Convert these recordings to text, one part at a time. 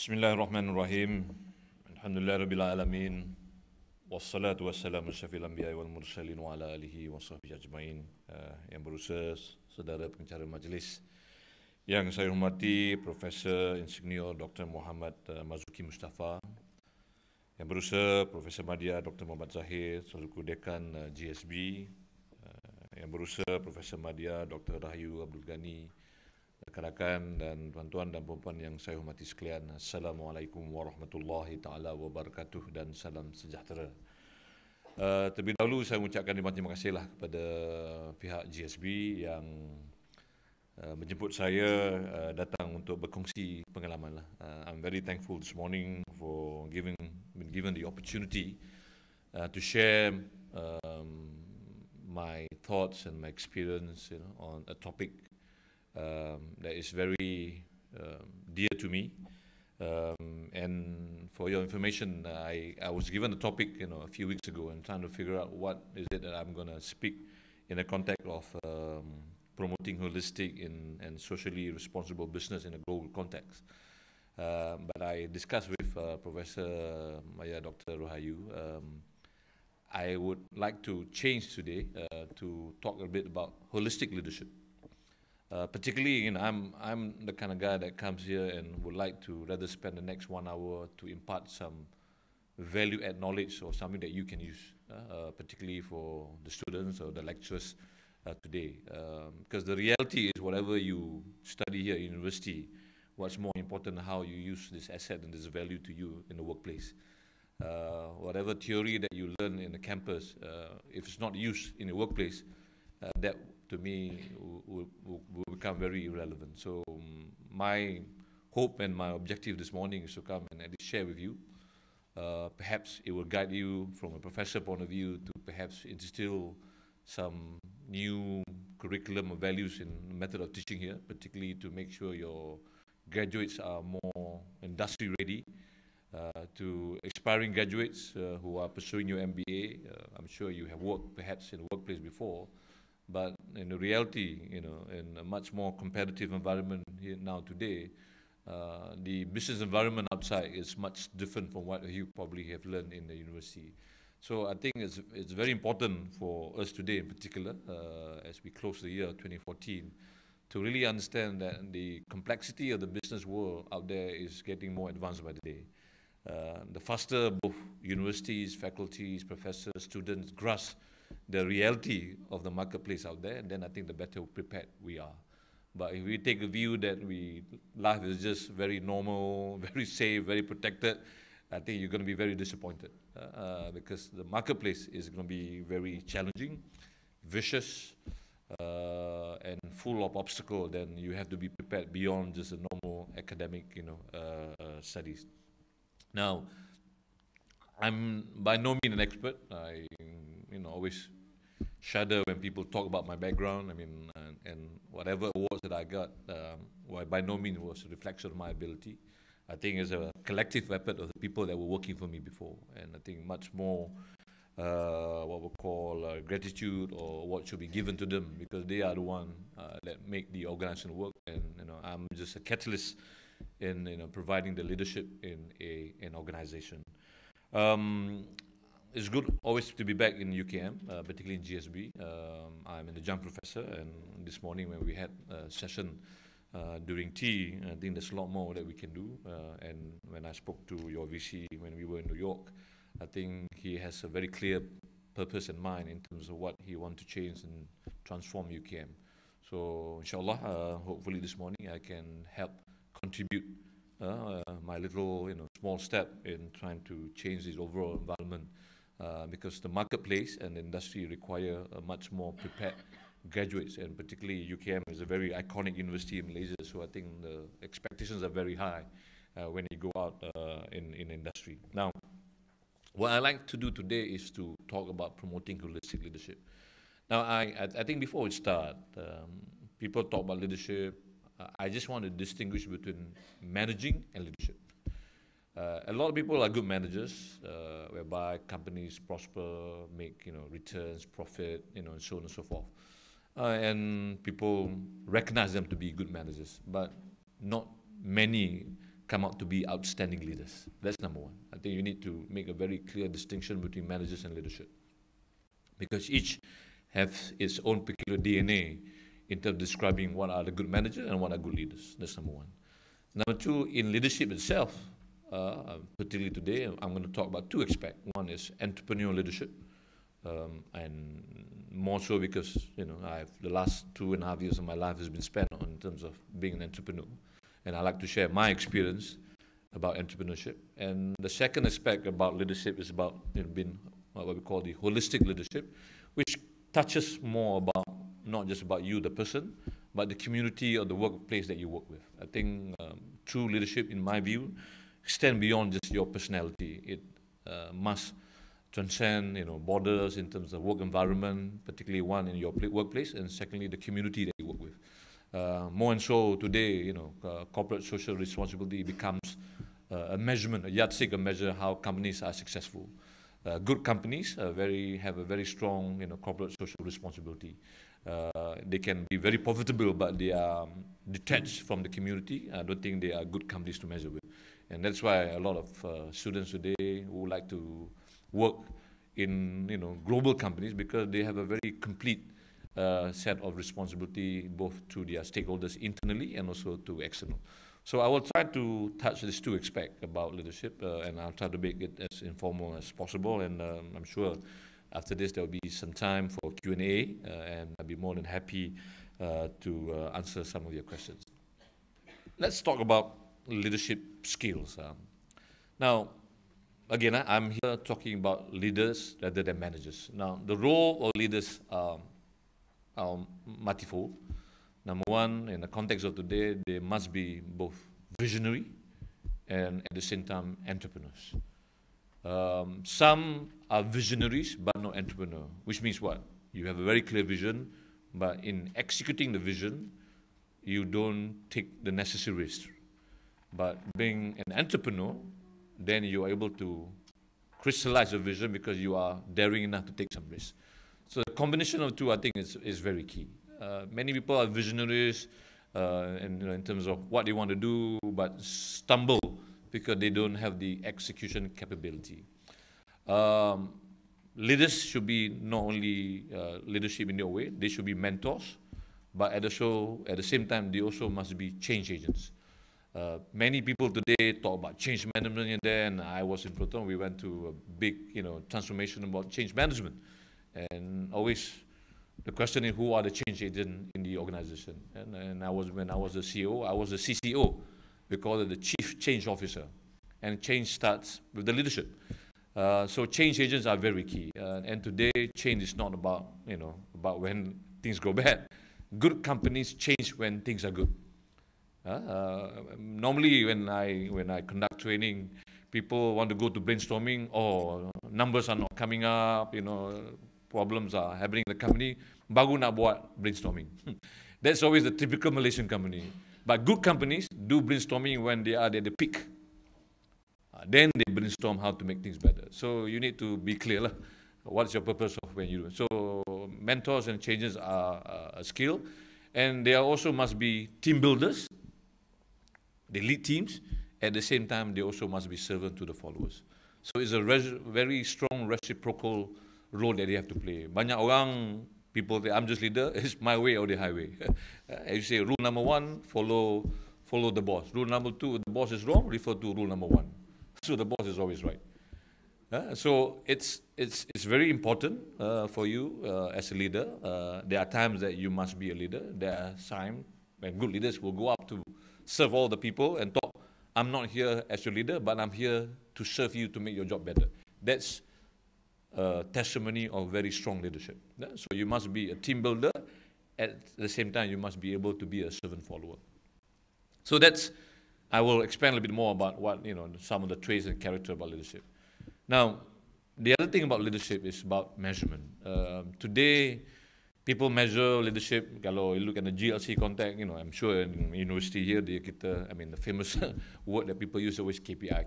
Bismillahirrahmanirrahim. Alhamdulillahirabbil alamin. Wassalatu wassalamu syafil anbiya'i wal mursalin wa ala alihi wa sahbihi ajmain. Yang berusaha, saudara pengacara majlis yang saya hormati, Profesor Insinyur Dr. Muhammad Mazuki Mustafa, yang berusaha Profesor Madya Dr. Muhammad Tahir selaku Dekan GSB, yang berusaha Profesor Madya Dr. Rahayu Abdul Ghani, rakan-rakan dan tuan-tuan dan puan-puan yang saya hormati sekalian, Assalamualaikum warahmatullahi taala wabarakatuh dan salam sejahtera. Terlebih dahulu saya mengucapkan terima kasihlah kepada pihak GSB yang menjemput saya datang untuk berkongsi pengalaman lah. I'm very thankful this morning for being given the opportunity to share my thoughts and my experience, on a topic that is very dear to me. And for your information, I was given a topic, a few weeks ago, and trying to figure out what is it that I'm going to speak in the context of promoting holistic and socially responsible business in a global context. But I discussed with Professor Maya Dr. Ruhayu. I would like to change today to talk a bit about holistic leadership. Particularly, I'm the kind of guy that comes here and would like to rather spend the next 1 hour to impart some value-add knowledge or something that you can use, particularly for the students or the lecturers today. Because the reality is, whatever you study here at university, what's more important how you use this asset and this value to you in the workplace. Whatever theory that you learn in the campus, if it's not used in the workplace, that to me will become very irrelevant. So my hope and my objective this morning is to come and at least share with you. Perhaps it will guide you from a professor point of view to perhaps instill some new curriculum or values in the method of teaching here, particularly to make sure your graduates are more industry ready. To aspiring graduates who are pursuing your MBA, I'm sure you have worked perhaps in a workplace before, but in the reality, in a much more competitive environment here now today, the business environment outside is much different from what you probably have learned in the university. So I think it's very important for us today in particular, as we close the year 2014, to really understand that the complexity of the business world out there is getting more advanced by the day. The faster both universities, faculties, professors, students grasp the reality of the marketplace out there, then I think the better prepared we are. But if we take a view that life is just very normal, very safe, very protected, I think you're going to be very disappointed because the marketplace is going to be very challenging, vicious, and full of obstacles. Then you have to be prepared beyond just a normal academic, studies. Now, I'm by no means an expert. I, always shudder when people talk about my background. I mean, and whatever awards that I got, by no means was a reflection of my ability. I think it's a collective effort of the people that were working for me before, and I think much more what we call gratitude or what should be given to them, because they are the one that make the organization work, and I'm just a catalyst in providing the leadership in an organization. It's good always to be back in UKM, particularly in GSB. I'm an adjunct professor, and this morning when we had a session during tea, I think there's a lot more that we can do. And when I spoke to your VC when we were in New York, I think he has a very clear purpose in mind in terms of what he wants to change and transform UKM. So inshallah, hopefully this morning I can help contribute my little small step in trying to change this overall environment, because the marketplace and the industry require a much more prepared graduates, and particularly UKM is a very iconic university in Malaysia, so I think the expectations are very high when you go out in industry. Now, what I like to do today is to talk about promoting holistic leadership. Now, I think before we start, people talk about leadership. I just want to distinguish between managing and leadership. A lot of people are good managers, whereby companies prosper, make returns, profit, and so on and so forth. And people recognize them to be good managers, but not many come out to be outstanding leaders. That's number one. I think you need to make a very clear distinction between managers and leadership, because each have its own peculiar DNA in terms of describing what are the good managers and what are good leaders. That's number one. Number two, in leadership itself, particularly today, I'm going to talk about two aspects. One is entrepreneurial leadership, and more so because, you know, the last 2.5 years of my life has been spent on in terms of being an entrepreneur, and I like to share my experience about entrepreneurship. And the second aspect about leadership is about, you know, being what we call the holistic leadership, which touches more about not just about you, the person, but the community or the workplace that you work with. I think true leadership, in my view, extend beyond just your personality. It must transcend, you know, borders in terms of work environment, particularly one in your workplace, and secondly, the community that you work with. More and so today, you know, corporate social responsibility becomes a measurement, a yardstick, a measure how companies are successful. Good companies have a very strong, you know, corporate social responsibility. They can be very profitable, but they are detached from the community. I don't think they are good companies to measure with. And that's why a lot of students today who like to work in, you know, global companies, because they have a very complete set of responsibility, both to their stakeholders internally and also to external. So I will try to touch these two aspects about leadership, and I'll try to make it as informal as possible. And I'm sure after this there will be some time for Q&A, and I'll be more than happy to answer some of your questions. Let's talk about leadership skills. Now, again, I'm here talking about leaders rather than managers. Now, the role of leaders are multifold. Number one, in the context of today, they must be both visionary and at the same time entrepreneurs. Some are visionaries but not entrepreneur, which means what? You have a very clear vision, but in executing the vision, you don't take the necessary risks. But being an entrepreneur, then you are able to crystallize your vision because you are daring enough to take some risks. So the combination of the two, I think, is very key. Many people are visionaries and, you know, in terms of what they want to do, but stumble because they don't have the execution capability. Leaders should be not only leadership in their way, they should be mentors, but at the same time, they also must be change agents. Many people today talk about change management in there, and I was in Proton. We went to a big, you know, transformation about change management, and always the question is, who are the change agents in the organization? And when I was the CEO, I was the CCO. We call it the Chief Change Officer, and change starts with the leadership. So change agents are very key. And today, change is not about, you know, about when things go bad. Good companies change when things are good. Normally, when I conduct training, people want to go to brainstorming. Oh, numbers are not coming up. You know, problems are happening in the company. Baru nak buat brainstorming. That's always the typical Malaysian company. But good companies do brainstorming when they are at the peak. Then they brainstorm how to make things better. So you need to be clear lah. What's your purpose of when you do it? So mentors and changes are a skill, and they also must be team builders. They lead teams. At the same time, they also must be servant to the followers. So it's a very strong reciprocal role that they have to play. Banyak orang, people say, I'm just leader, it's my way or the highway. As you say, rule number one, follow the boss. Rule number two, the boss is wrong, refer to rule number one. So the boss is always right. So it's very important for you as a leader. There are times that you must be a leader. There are times when good leaders will go up to serve all the people and talk, I'm not here as your leader, but I'm here to serve you to make your job better. That's a testimony of very strong leadership. So you must be a team builder. At the same time, you must be able to be a servant follower. So I will expand a little bit more about what, you know, some of the traits and character about leadership. Now, the other thing about leadership is about measurement. Today, people measure leadership. Kalau you look at the GLC context, you know, I'm sure in Universiti here, the famous word that people use always KPI.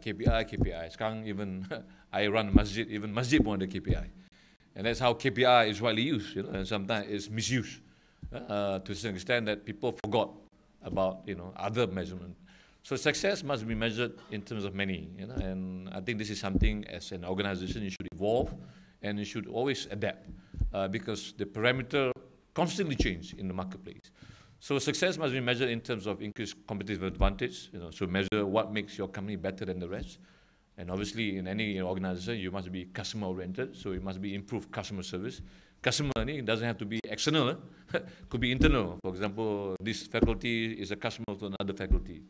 Sekarang even I run Majid, even Majid pun ada KPI. And that's how KPI is widely used, you know, and sometimes it's misused to a certain extent that people forgot about, you know, other measurement. So success must be measured in terms of many, and I think this is something as an organization you should evolve and you should always adapt because the parameter constantly change in the marketplace. So success must be measured in terms of increased competitive advantage, so measure what makes your company better than the rest. And obviously in any organization, you must be customer oriented, so it must be improved customer service. Customer doesn't have to be external, could be internal. For example, this faculty is a customer to another faculty.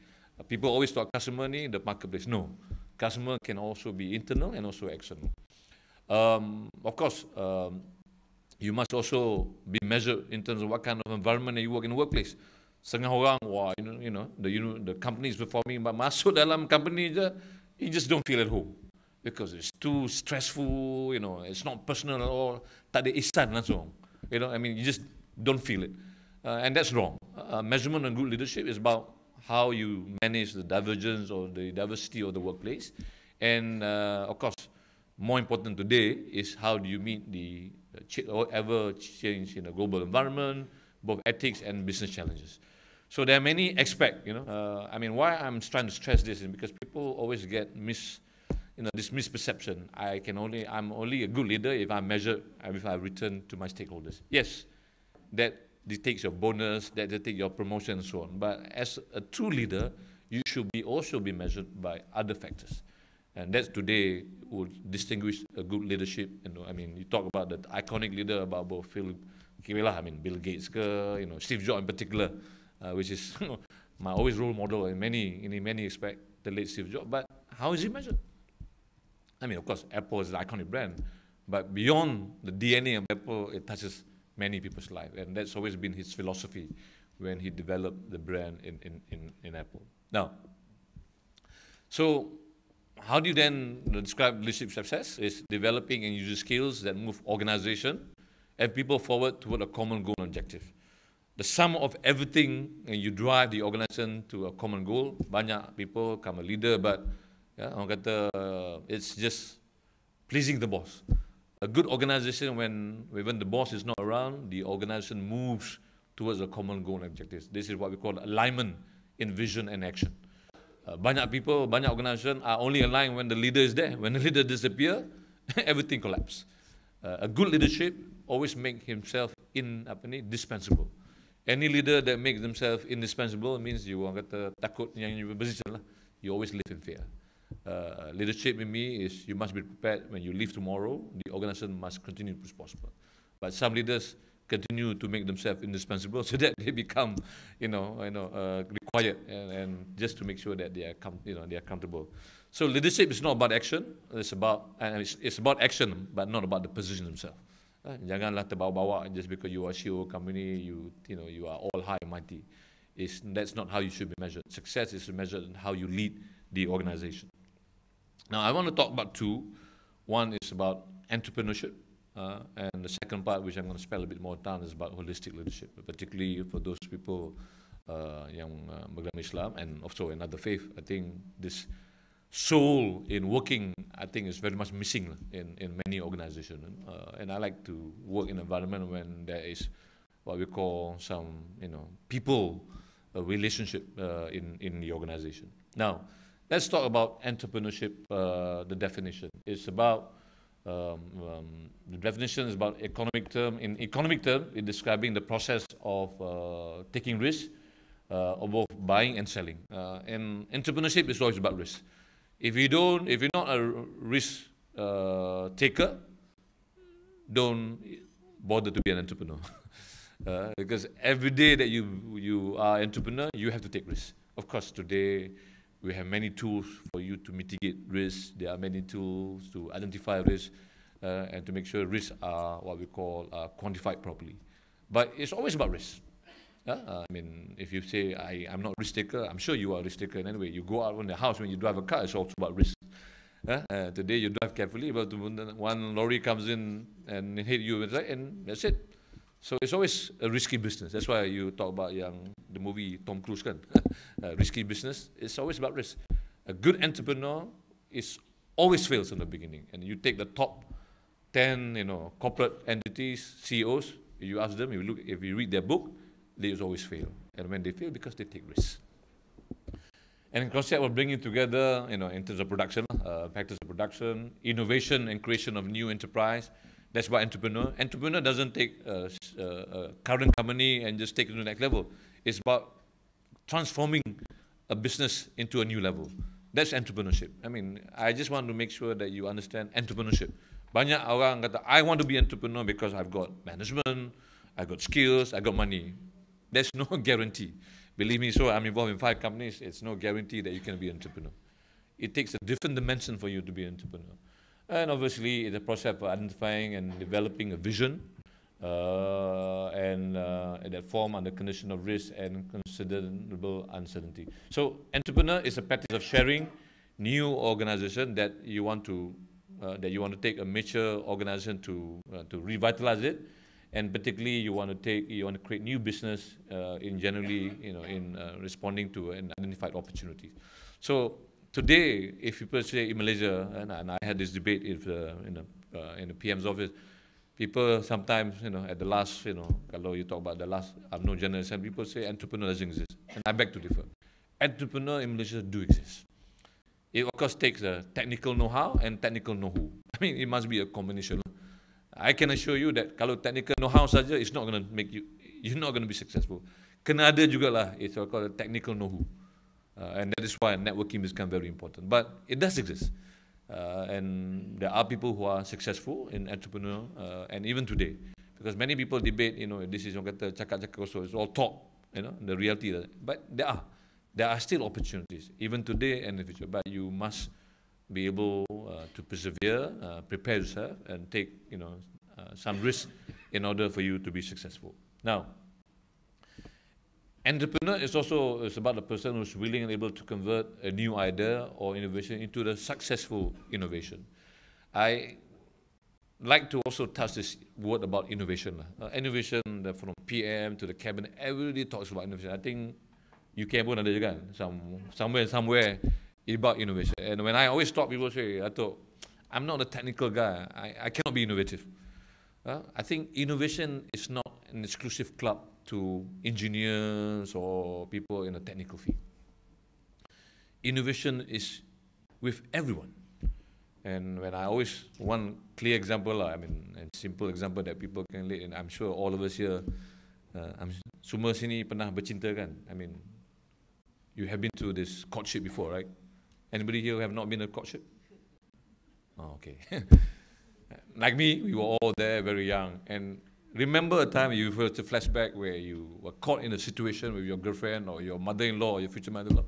People always talk customer in the marketplace. No, customer can also be internal and also external. Of course, you must also be measured in terms of what kind of environment you work in the workplace. Setengah orang, wah, the company is performing, but masuk dalam company je, you just don't feel at home because it's too stressful. It's not personal at all. Tak ada ihsan langsung. You just don't feel it, and that's wrong. Measurement on good leadership is about how you manage the divergence or the diversity of the workplace, and of course, more important today is how do you meet the ever change in the global environment, both ethics and business challenges. So there are many aspects. Why I'm trying to stress this is because people always get this misperception. I'm only a good leader if I return to my stakeholders. Yes, that dictates your bonus, that dictates your promotion and so on. But as a true leader, you should also be measured by other factors. And that's today would distinguish a good leadership. You talk about the iconic leader about both Bill Gates, Steve Jobs in particular, which is my always role model in many aspects, the late Steve Jobs. But how is he measured? Of course, Apple is an iconic brand, but beyond the DNA of Apple, it touches many people's life, and that's always been his philosophy when he developed the brand in Apple. Now, so how do you then describe leadership success? Is developing and using skills that move organization and people forward toward a common goal and objective. The sum of everything, and you drive the organization to a common goal. Banyak people become a leader, but orang kata it's just pleasing the boss. A good organization, when the boss is not around, the organization moves towards a common goal and objectives. This is what we call alignment in vision and action. Banyak people, banyak organization are only aligned when the leader is there. When the leader disappears, everything collapses. A good leadership always make himself indispensable. Any leader that makes themselves indispensable means you orang kata takut yang you position lah. You always live in fear. Leadership in me is you must be prepared when you leave tomorrow. The organization must continue to prosper. But some leaders continue to make themselves indispensable so that they become, required and just to make sure that they are accountable. So leadership is not about action. It's about action, but not about the position themselves. Janganlah terbawa-bawa just because you are CEO company, you are all high and mighty. That's not how you should be measured. Success is measured in how you lead the organization. Now, I want to talk about two. One is about entrepreneurship, and the second part, which I'm going to spend a bit more time, is about holistic leadership, particularly for those people yang beragama Islam and also another faith. I think this soul in working, I think, is very much missing in many organizations. And I like to work in an environment when there is what we call some, people relationship in the organization. Now, let's talk about entrepreneurship, the definition. It's about, the definition is about economic term. In economic term, it's describing the process of taking risk, of both buying and selling. And entrepreneurship is always about risk. If you're not a risk taker, don't bother to be an entrepreneur. Because every day that you are an entrepreneur, you have to take risks. Of course, today we have many tools for you to mitigate risks. There are many tools to identify risks and to make sure risks are what we call quantified properly. But it's always about risk. If you say, I'm not a risk taker, I'm sure you are a risk taker. And anyway, you go out on the house, when you drive a car, it's also about risk. Today you drive carefully, but one lorry comes in and hit you, and that's it. So it's always a risky business. That's why you talk about the movie Tom Cruise, kan? Risky business. It's always about risk. A good entrepreneur always fails in the beginning. And you take the top 10, corporate entities, CEOs. You ask them, if you read their book, they always fail. And when they fail, because they take risks. And concept of bringing together, in terms of production, factors of production, innovation and creation of new enterprise. That's why entrepreneur. Entrepreneur doesn't take a current company and just take it to the next level. It's about transforming a business into a new level. That's entrepreneurship. I mean, I just want to make sure that you understand entrepreneurship. Banyak orang kata, I want to be entrepreneur because I've got management, I've got skills, I've got money. There's no guarantee. Believe me, so I'm involved in 5 companies. It's no guarantee that you can be an entrepreneur. It takes a different dimension for you to be an entrepreneur. And obviously, it's a process of identifying and developing a vision, and that form under condition of risk and considerable uncertainty. So, entrepreneur is a practice of sharing new organization that you want to take a mature organization to revitalize it. And particularly, you want to create new business in responding to an identified opportunity. So today, if people say in Malaysia, and I had this debate in the PM's office, people sometimes, at the last, kalau you talk about the last no generation, people say entrepreneur doesn't exist, and I beg to differ. Entrepreneur in Malaysia do exist. It of course takes a technical know-how and technical know-who. I mean, it must be a combination. I can assure you that kalau technical know-how saja, it's not going to make you're not going to be successful. Kena ada jugalah, it's called a technical know-who. And that is why networking has become very important. But it does exist. And there are people who are successful in entrepreneur, and even today. Because many people debate, this is orang kata cakap-cakap kosong, it's all talk, the reality. But there are still opportunities, even today and in the future. But you must be able to persevere, prepare yourself, and take some risk in order for you to be successful. Now, entrepreneur is about a person who's willing and able to convert a new idea or innovation into the successful innovation. I like to also touch this word about innovation. Innovation from PM to the cabinet, everybody talks about innovation. I think UK pun ada juga kan, somewhere about innovation. And when I always talk, people say, I'm not a technical guy. I cannot be innovative. I think innovation is not an exclusive club to engineers or people in a technical field. Innovation is with everyone. And when I always, one clear example, a simple example that people can relate, and I'm sure all of us here, semua sini pernah bercinta kan? I mean, you have been to this courtship before, right? Anybody here who have not been to courtship? Oh, okay. Like me, we were all there very young. And remember a time you refer to flashback where you were caught in a situation with your girlfriend or your mother-in-law or your future mother-in-law.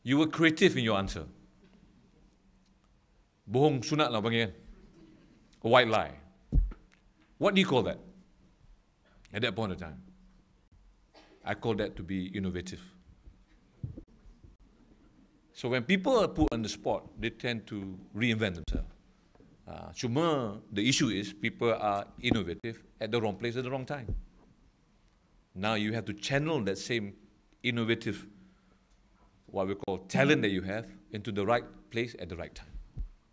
You were creative in your answer. Bohong sunat lah panggil kan. A white lie. What do you call that? At that point of time, I call that to be innovative. So when people are put on the spot, they tend to reinvent themselves. Cuma the issue is people are innovative at the wrong place at the wrong time. Now you have to channel that same innovative, what we call talent that you have, into the right place at the right time.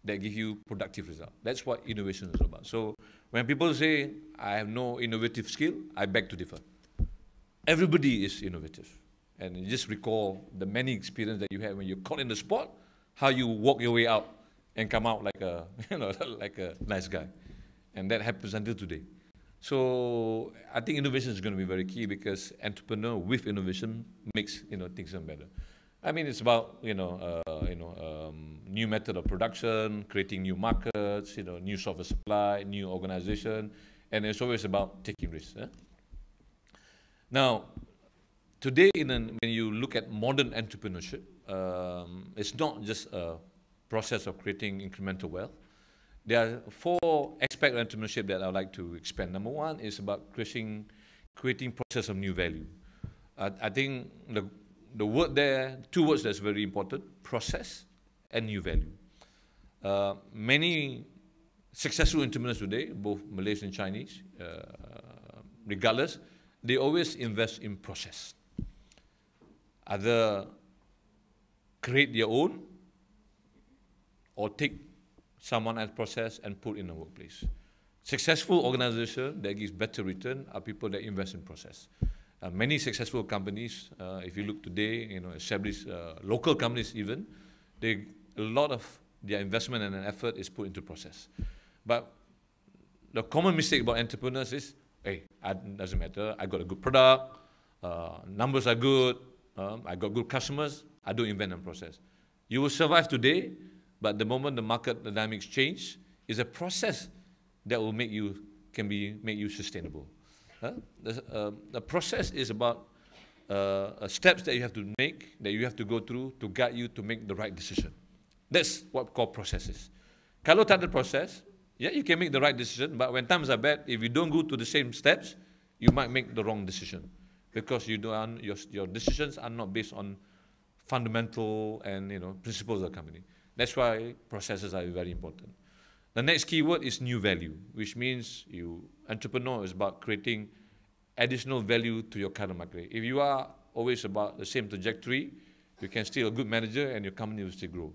That gives you productive result. That's what innovation is about. So when people say, I have no innovative skill, I beg to differ. Everybody is innovative. And you just recall the many experiences that you had when you're caught in the spot, how you walk your way out and come out like a, like a nice guy. And that happens until today. So I think innovation is going to be very key because entrepreneur with innovation makes things better. I mean, it's about new method of production, creating new markets, new software supply, new organization, and it's always about taking risks. Now, today, when you look at modern entrepreneurship, it's not just a process of creating incremental wealth. There are 4 aspects of entrepreneurship that I would like to expand. Number 1 is about creating process of new value. I think the word there, 2 words that's very important: process and new value. Many successful entrepreneurs today, both Malaysian and Chinese, regardless, they always invest in process. Either create their own or take someone else's process and put in a workplace. Successful organization that gives better return are people that invest in process. Many successful companies, if you look today, established local companies even, a lot of their investment and effort is put into process. But the common mistake about entrepreneurs is, hey, it doesn't matter, I got a good product, numbers are good, I got good customers, I don't invent a process. You will survive today, but the moment the market dynamics change, is a process that will make you sustainable. The process is about steps that you have to make, that you have to go through to guide you to make the right decision. That's what we call processes. Kalau tak ada process, yeah, you can make the right decision, but when times are bad, if you don't go to the same steps, you might make the wrong decision because your decisions are not based on fundamental and principles of the company. That's why processes are very important. The next keyword is new value, which means entrepreneur is about creating additional value to your current market. If you are always about the same trajectory, you can still a good manager and your company will still grow.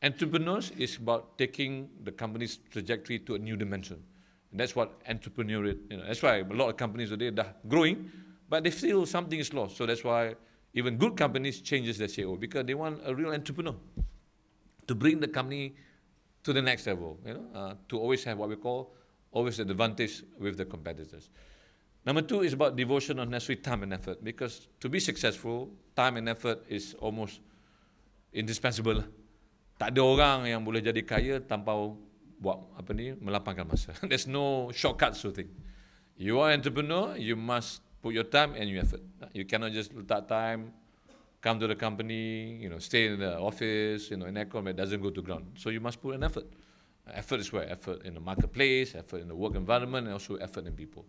Entrepreneurs is about taking the company's trajectory to a new dimension. And that's what entrepreneurial, that's why a lot of companies today are growing, but they feel something is lost. So that's why even good companies changes their CEO because they want a real entrepreneur to bring the company to the next level, to always have what we call always an advantage with the competitors. Number two is about devotion of necessary time and effort, because to be successful, time and effort is almost indispensable. Tak ada orang yang boleh jadi kaya tanpa buat melapangkan masa. There's no shortcuts to things. You are an entrepreneur, you must put your time and your effort. You cannot just letak time, come to the company, stay in the office, in aircon, but it doesn't go to ground. So you must put an effort. Effort is where? Effort in the marketplace, effort in the work environment, and also effort in people.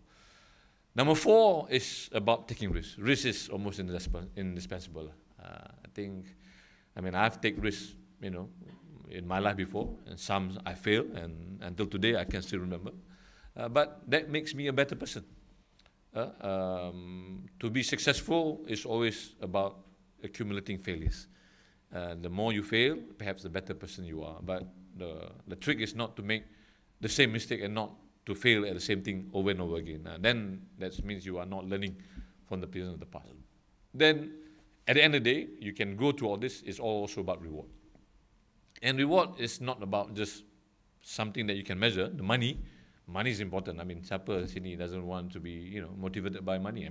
Number four is about taking risks. Risk is almost indispensable. I've taken risks, in my life before, and some I failed, and until today I can still remember. But that makes me a better person. To be successful is always about accumulating failures. The more you fail, perhaps the better person you are. But the trick is not to make the same mistake and not to fail at the same thing over and over again. Then that means you are not learning from the lessons of the past. Then, at the end of the day, you can go to all this. It's also about reward. And reward is not about just something that you can measure. The money is important. Siapa sini doesn't want to be, motivated by money?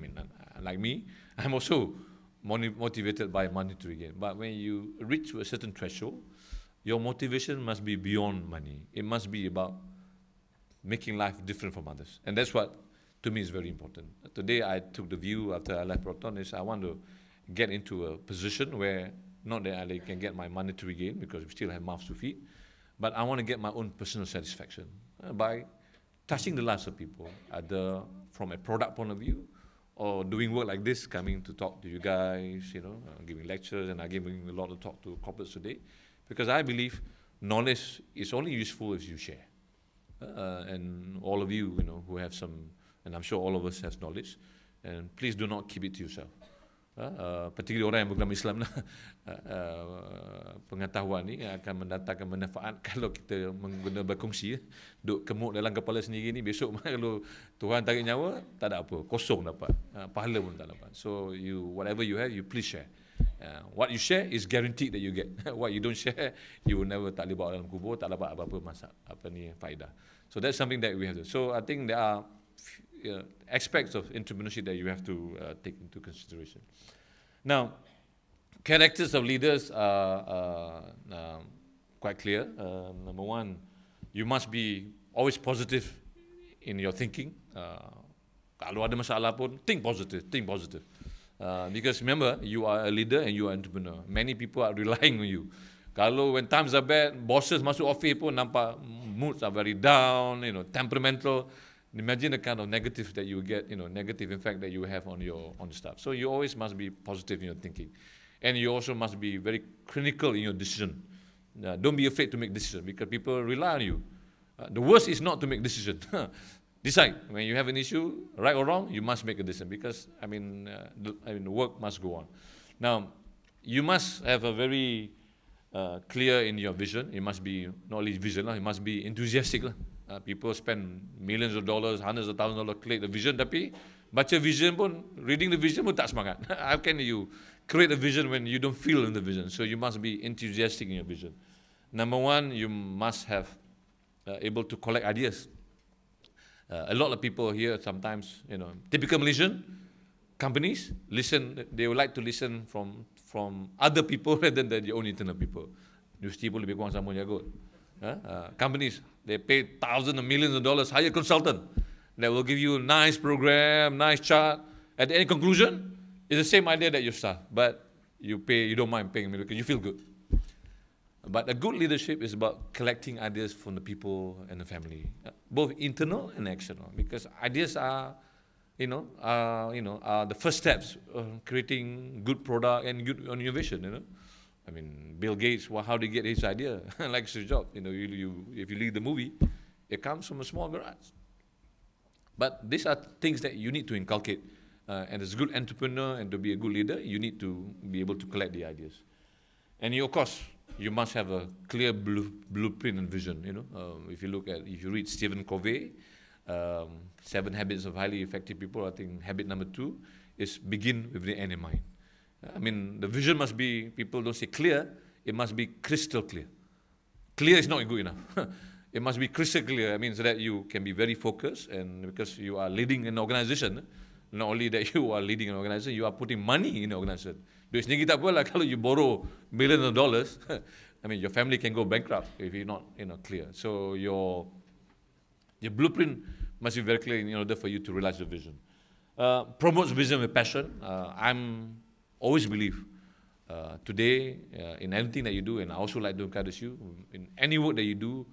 Like me, I'm also motivated by monetary gain. But when you reach to a certain threshold, your motivation must be beyond money. It must be about making life different from others. And that's what, to me, is very important. Today, I took the view after I left Proton is I want to get into a position where, not that I can get my monetary gain because we still have mouths to feed, but I want to get my own personal satisfaction by touching the lives of people, either from a product point of view or doing work like this, coming to talk to you guys, giving lectures, and I'm giving a lot of talk to corporates today, because I believe knowledge is only useful if you share. And all of you, who have some, and I'm sure all of us have knowledge, and please do not keep it to yourself. Particularly orang yang beragama Islam pengetahuan ni akan mendatangkan manfaat kalau kita menggunakan berkongsi. Duk kemuk dalam kepala sendiri ni, besok kalau Tuhan tarik nyawa, tak ada apa, kosong dapat, pahala pun tak dapat. So whatever you have, you please share. What you share is guaranteed that you get. What you don't share, you will never, tak boleh bawa dalam kubur, tak dapat apa-apa faedah. So that's something that we have to. So I think there are aspects of entrepreneurship that you have to take into consideration. Now, characters of leaders are quite clear. Number one, you must be always positive in your thinking. Kalau ada masalah pun, think positive. Because remember, you are a leader and you are an entrepreneur. Many people are relying on you. Kalau when times are bad, bosses masuk office pun nampak moods are very down, temperamental. Imagine the kind of negative that you get, negative impact that you have on your staff. So you always must be positive in your thinking. And you also must be very critical in your decision. Don't be afraid to make decisions because people rely on you. The worst is not to make decisions. Decide. When you have an issue, right or wrong, you must make a decision because, the work must go on. Now, you must have a very clear in your vision. It must be not only vision, it must be enthusiastic. People spend millions of dollars, hundreds of thousands of dollars, create the vision, tapi Baca vision pun, reading the vision pun tak semangat. How can you create a vision when you don't feel in the vision? So you must be enthusiastic in your vision. Number one, you must have able to collect ideas. A lot of people here sometimes, typical Malaysian companies they would like to listen from other people rather than their own internal people. Universiti pun lebih kurang sama je kot. Companies, they pay thousands and millions of dollars, hire a consultant that will give you a nice program, nice chart. At the end conclusion, it's the same idea that you start, but you don't mind paying me because you feel good. But a good leadership is about collecting ideas from the people and the family, both internal and external, because ideas are the first steps of creating good product and good innovation. I mean, Bill Gates, how did he get his idea? Like Steve Jobs, if you read the movie, it comes from a small garage. But these are things that you need to inculcate. And as a good entrepreneur and to be a good leader, you need to be able to collect the ideas. And of course, you must have a clear blueprint and vision. If you read Stephen Covey, 7 Habits of Highly Effective People, I think habit number 2 is begin with the end in mind. I mean, the vision must be, people don't say clear, it must be crystal clear. Clear is not good enough. It must be crystal clear. I mean, so that you can be very focused, and because you are leading an organization, not only that you are leading an organization, you are putting money in the organization. Duit sendiri tak apalah, kalau you borrow millions of dollars, I mean, your family can go bankrupt if you're not clear. So your blueprint must be very clear in order for you to realize the vision. Promotes vision with passion. I'm always believe today in anything that you do, and I also like to encourage you, in any work that you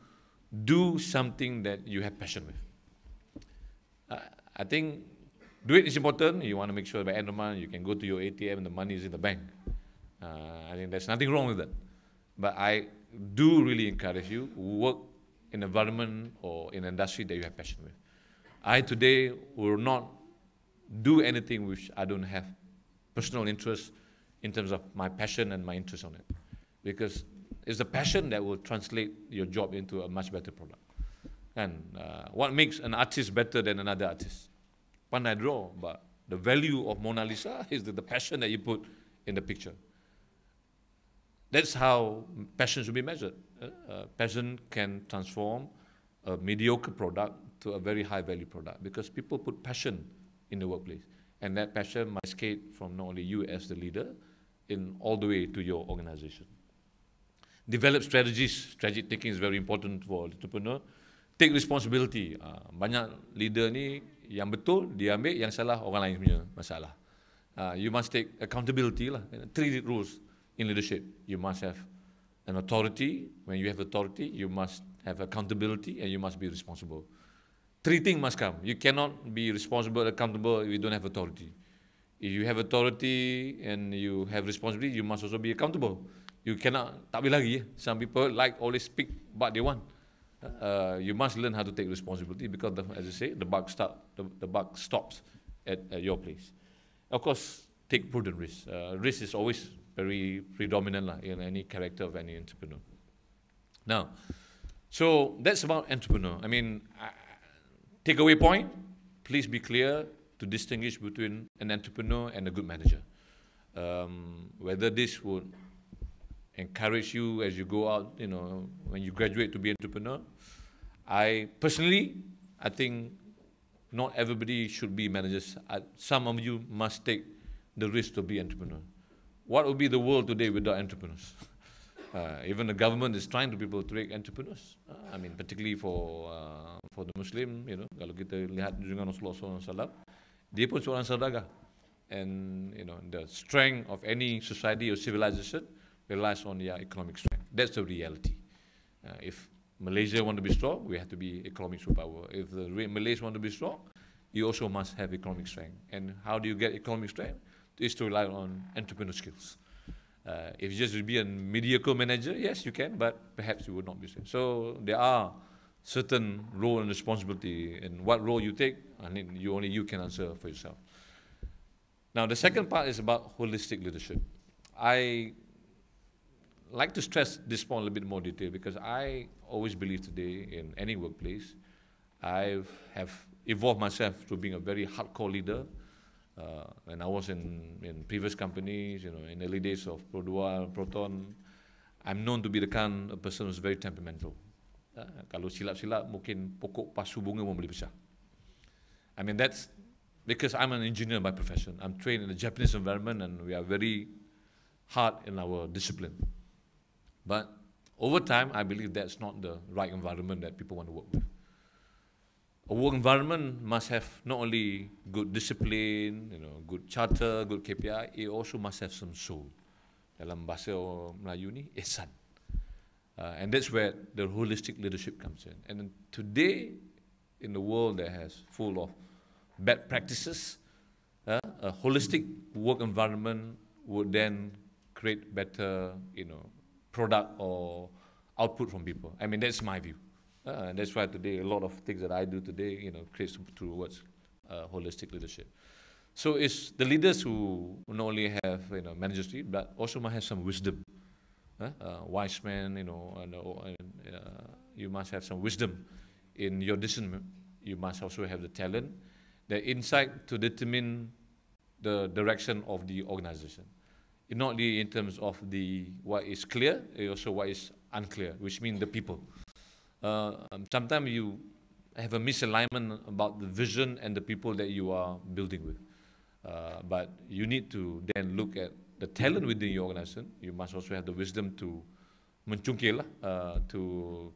do something that you have passion with. I think duit is important. You want to make sure by end of the month you can go to your ATM and the money is in the bank. I think there's nothing wrong with that. But I do really encourage you to work in an environment or in an industry that you have passion with. I today will not do anything which I don't have personal interest in terms of my passion and my interest on it. Because it's the passion that will translate your job into a much better product. And what makes an artist better than another artist? Pandai draw, but the value of Mona Lisa is the passion that you put in the picture. That's how passion should be measured. Passion can transform a mediocre product to a very high value product because people put passion in the workplace. And that passion must escape from not only you as the leader, in all the way to your organization. Develop strategies. Strategic thinking is very important for entrepreneur. Take responsibility. Banyak leader ni yang betul dia ambil, yang salah orang lain punya masalah. You must take accountability lah. 3 rules in leadership. You must have an authority. When you have authority, you must have accountability and you must be responsible. 3 things must come. You cannot be responsible, accountable if you don't have authority. If you have authority and you have responsibility, you must also be accountable. You cannot, tak boleh lagi. Some people always speak what they want. You must learn how to take responsibility because, as I say, the buck stops at your place. Of course, take prudent risk. Risk is always very predominant in any character of any entrepreneur. Now, so that's about entrepreneur. I mean, takeaway point, please be clear to distinguish between an entrepreneur and a good manager. Whether this would encourage you as you go out, when you graduate to be an entrepreneur. I think not everybody should be managers. Some of you must take the risk to be entrepreneur. What would be the world today without entrepreneurs? Even the government is trying to people to make entrepreneurs. I mean, particularly for the Muslim, kalau kita lihat junjungan Rasulullah SAW, dia pun seorang saudagar. And the strength of any society or civilization relies on their economic strength. That's the reality. If Malaysia want to be strong, we have to be economic superpower. If the Malays want to be strong, you also must have economic strength. And how do you get economic strength? Is to rely on entrepreneurial skills. If you just be a mediocre manager, yes, you can, but perhaps you would not be so. So there are certain role and responsibility, and what role you take, only you can answer for yourself. Now, the second part is about holistic leadership. I like to stress this point a little bit more detail because I always believe today in any workplace, I have evolved myself to being a very hardcore leader. When I was in previous companies, in early days of Produa, Proton, I'm known to be the kind of person who's very temperamental. Kalau silap-silap, mungkin pokok pasu bunga pun boleh pecah. I mean, that's because I'm an engineer by profession. I'm trained in a Japanese environment and we are very hard in our discipline. But over time, I believe that's not the right environment that people want to work with. A work environment must have not only good discipline, good charter, good KPI, it also must have some soul. Dalam bahasa Melayu ni, ihsan. And that's where the holistic leadership comes in. And today, in the world that has full of bad practices, a holistic work environment would then create better, product or output from people. I mean, that's my view. And that's why today, a lot of things that I do today, creates towards holistic leadership. So it's the leaders who not only have, managerial, but also might have some wisdom. Wise men, you must have some wisdom in your decision. You must also have the talent, the insight to determine the direction of the organization. Not only in terms of what is clear, also what is unclear, which means the people. Sometimes you have a misalignment about the vision and the people that you are building with. But you need to then look at the talent within your organization. You must also have the wisdom to mencungkil, to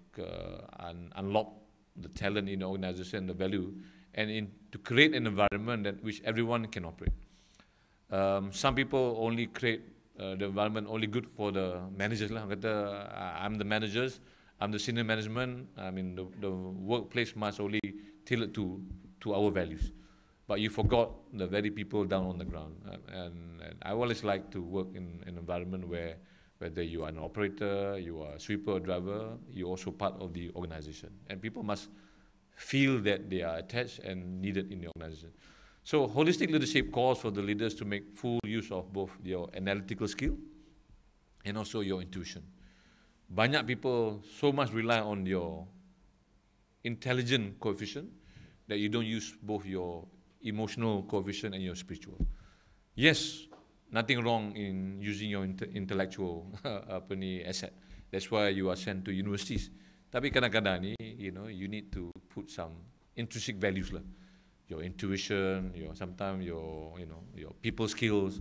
unlock the talent in the organization, the value, and to create an environment that which everyone can operate. Some people only create the environment only good for the managers. I'm the managers, I'm the senior management. I mean, the workplace must only tailor to our values. But you forgot the very people down on the ground. And I always like to work in an environment where whether you are an operator, you are a sweeper or driver, you're also part of the organization. And people must feel that they are attached and needed in the organization. So holistic leadership calls for the leaders to make full use of both your analytical skill and also your intuition. Banyak people so much rely on your intelligent coefficient that you don't use both your emotional coefficient and your spiritual. Yes, nothing wrong in using your intellectual asset. That's why you are sent to universities. Tapi kadang-kadang ni, you need to put some intrinsic values lah. Your intuition, sometimes your people skills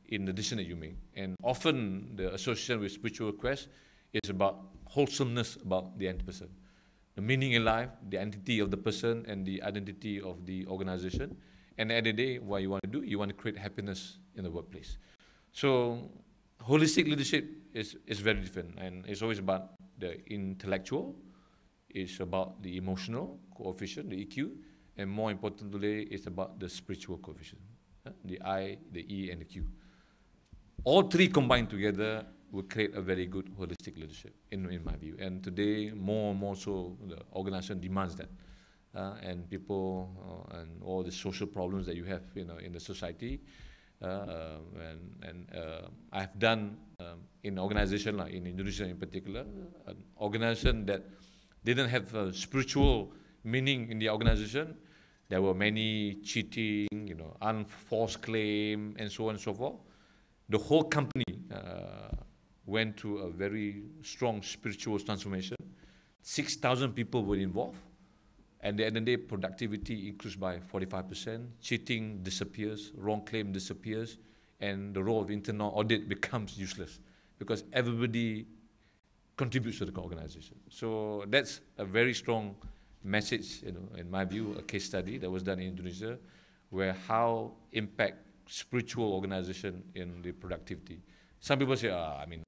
in the decision that you make. And often the association with spiritual quest is about wholesomeness about the end person. The meaning in life, the entity of the person, and the identity of the organization. And at the end of the day, what you want to do, you want to create happiness in the workplace. So holistic leadership is very different, and it's always about the intellectual, it's about the emotional coefficient, the EQ, and more importantly, it's about the spiritual coefficient, the I, the E, and the Q. All three combined together will create a very good holistic leadership, in my view. And today, more and more so, the organization demands that. And people and all the social problems that you have, in the society. I've done in organization, like in Indonesia in particular, an organization that didn't have a spiritual meaning in the organization. There were many cheating, unforced claim, and so on and so forth. The whole company went through a very strong spiritual transformation. 6,000 people were involved. And at the end of the day, productivity increased by 45%, cheating disappears, wrong claim disappears, and the role of internal audit becomes useless because everybody contributes to the organization. So that's a very strong message, in my view, a case study that was done in Indonesia, where how impact spiritual organization in the productivity. Some people say,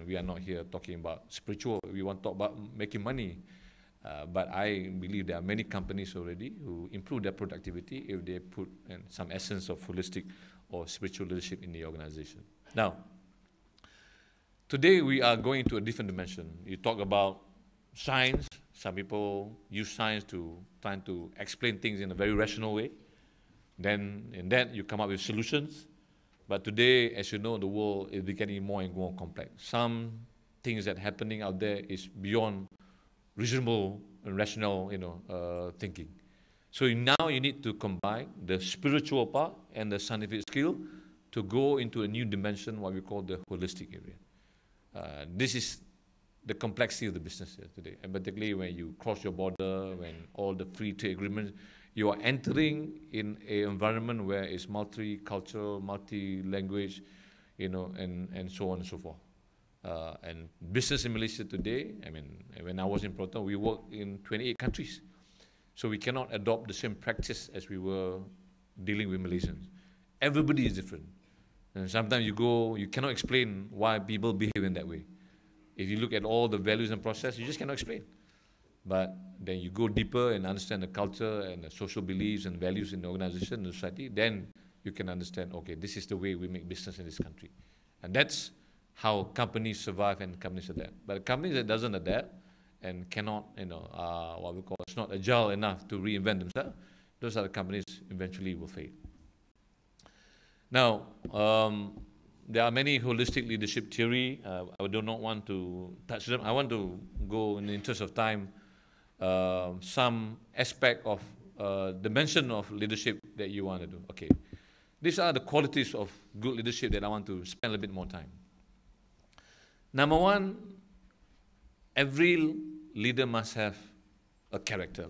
we are not here talking about spiritual, we want to talk about making money. But I believe there are many companies already who improve their productivity if they put some essence of holistic or spiritual leadership in the organization. Now, today we are going to a different dimension. You talk about science. Some people use science to try to explain things in a very rational way. Then in that you come up with solutions. But today, as you know, the world is becoming more and more complex. Some things that are happening out there is beyond reasonable and rational, thinking. So now you need to combine the spiritual part and the scientific skill to go into a new dimension, what we call the holistic area. This is the complexity of the business here today, and particularly when you cross your border, when all the free trade agreements, you are entering in an environment where it's multicultural, multi-language, and so on and so forth. And business in Malaysia today, I mean, when I was in Proton, we worked in 28 countries. So we cannot adopt the same practice as we were dealing with Malaysians. Everybody is different. And sometimes you cannot explain why people behave in that way. If you look at all the values and process, you just cannot explain. But then you go deeper and understand the culture and the social beliefs and values in the organization, the society, then you can understand, okay, this is the way we make business in this country. And that's how companies survive and companies adapt. But a company that doesn't adapt and cannot, what we call, it's not agile enough to reinvent themselves, those are the companies eventually will fail. Now, there are many holistic leadership theory. I do not want to touch them. I want to go, in the interest of time, some aspect of dimension of leadership that you want to do. Okay, these are the qualities of good leadership that I want to spend a bit more time. Number one, every leader must have a character.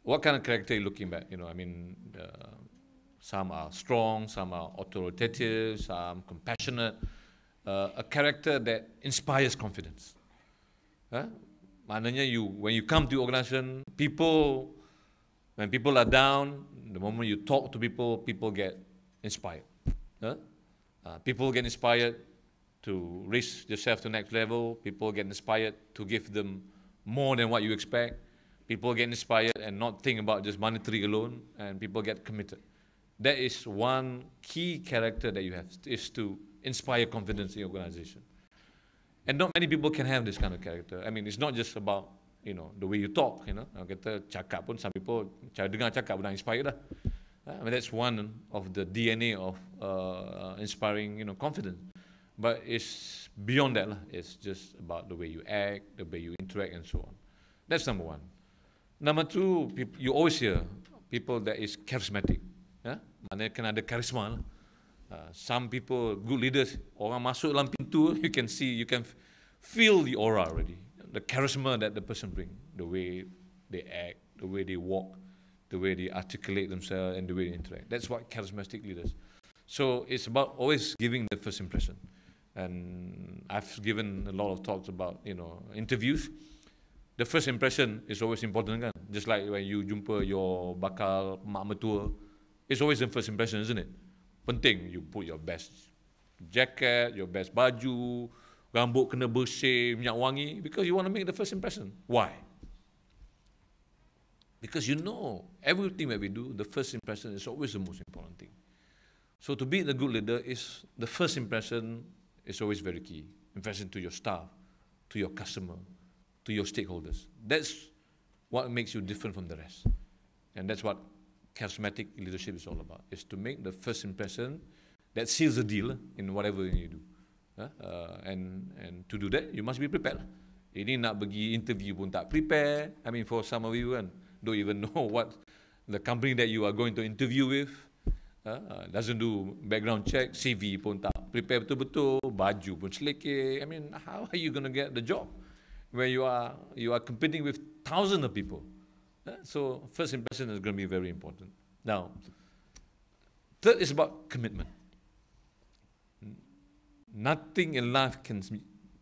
What kind of character are you looking at? Some are strong, some are authoritative, some compassionate. A character that inspires confidence. Maknanya when you come to organization, when people are down, the moment you talk to people, people get inspired. People get inspired to raise yourself to the next level. People get inspired to give them more than what you expect. People get inspired and not think about just monetary alone, and people get committed. That is one key character that you have, is to inspire confidence in your organization. And not many people can have this kind of character. I mean, it's not just about, the way you talk, Kita cakap pun, some people, cara dengar cakap pun dah inspired dah. I mean, that's one of the DNA of inspiring, confidence. But it's beyond that. It's just about the way you act, the way you interact, and so on. That's number one. Number two, you always hear people that is charismatic. Maknanya kena ada karisma lah. Some people, good leaders, orang masuk dalam pintu, you can feel the aura already. The charisma that the person brings, the way they act, the way they walk, the way they articulate themselves, and the way they interact. That's what charismatic leaders. So it's about always giving the first impression. And I've given a lot of talks about, interviews. The first impression is always important, kan? Just like when you jumpa your bakal mak mertua, it's always the first impression, isn't it? Penting, you put your best jacket, your best baju, rambut kena bersih, minyak wangi, because you want to make the first impression. Why? Because everything that we do, the first impression is always the most important thing. So to be the good leader, the first impression is always very key. Impression to your staff, to your customer, to your stakeholders. That's what makes you different from the rest. And that's what charismatic leadership is all about, is to make the first impression that seals the deal in whatever you do. And to do that, you must be prepared. Ini nak pergi interview pun tak prepare. I mean, for some of you don't even know what the company that you are going to interview with. Doesn't do background check, CV pun tak prepare betul-betul, baju pun selekeh. I mean, how are you going to get the job where you are competing with thousands of people? So first impression is going to be very important. Now, third is about commitment. Nothing in life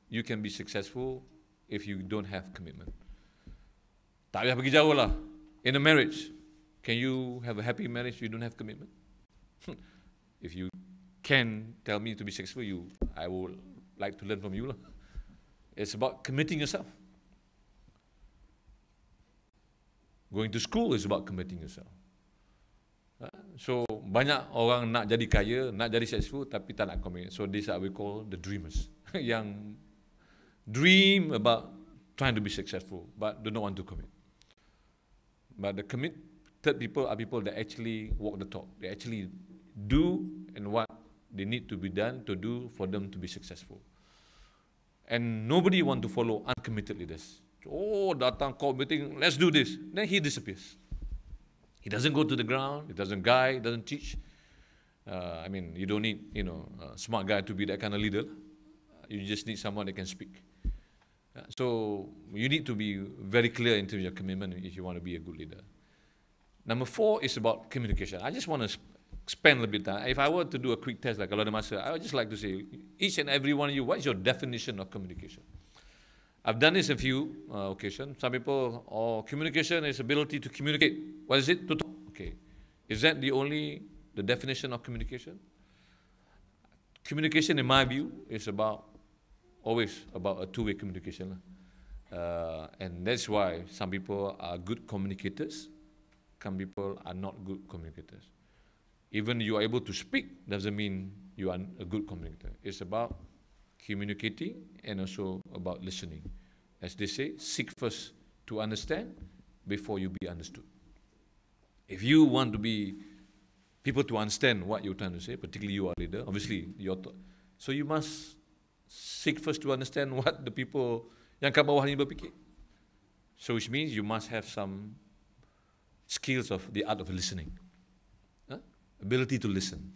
you can be successful if you don't have commitment. Tak payah pergi jauh lah. In a marriage, can you have a happy marriage if you don't have commitment? If you can tell me to be successful, I would like to learn from you lah. It's about committing yourself. Going to school is about committing yourself. So banyak orang nak jadi kaya, nak jadi successful, tapi tak nak commit. So these are we call the dreamers. Yang dream about trying to be successful, but do not want to commit. But the committed people are people that actually walk the talk. They actually do and what they need to be done to do for them to be successful. And nobody want to follow uncommitted leaders. Oh, datang call meeting, let's do this. Then he disappears. He doesn't go to the ground, he doesn't guide, doesn't teach. I mean, you don't need, a smart guy to be that kind of leader. You just need someone that can speak. So you need to be very clear in terms of your commitment if you want to be a good leader. Number 4 is about communication. I just want to spend a little bit of time. If I were to do a quick test, like a lot of masa, I would just like to say, each and every one of you, what is your definition of communication? I've done this a few occasions. Some people, communication is ability to communicate. What is it? To talk. Okay. Is that the definition of communication? Communication, in my view, is always about a two-way communication. And that's why some people are good communicators, some people are not good communicators. Even you are able to speak doesn't mean you are a good communicator. It's about communicating and also about listening. As they say, seek first to understand before you be understood. If you want to be people to understand what you're trying to say, particularly you are a leader, obviously, so you must seek first to understand what the people yang kat bawah ni berfikir. So which means you must have some skills of the art of listening, ability to listen.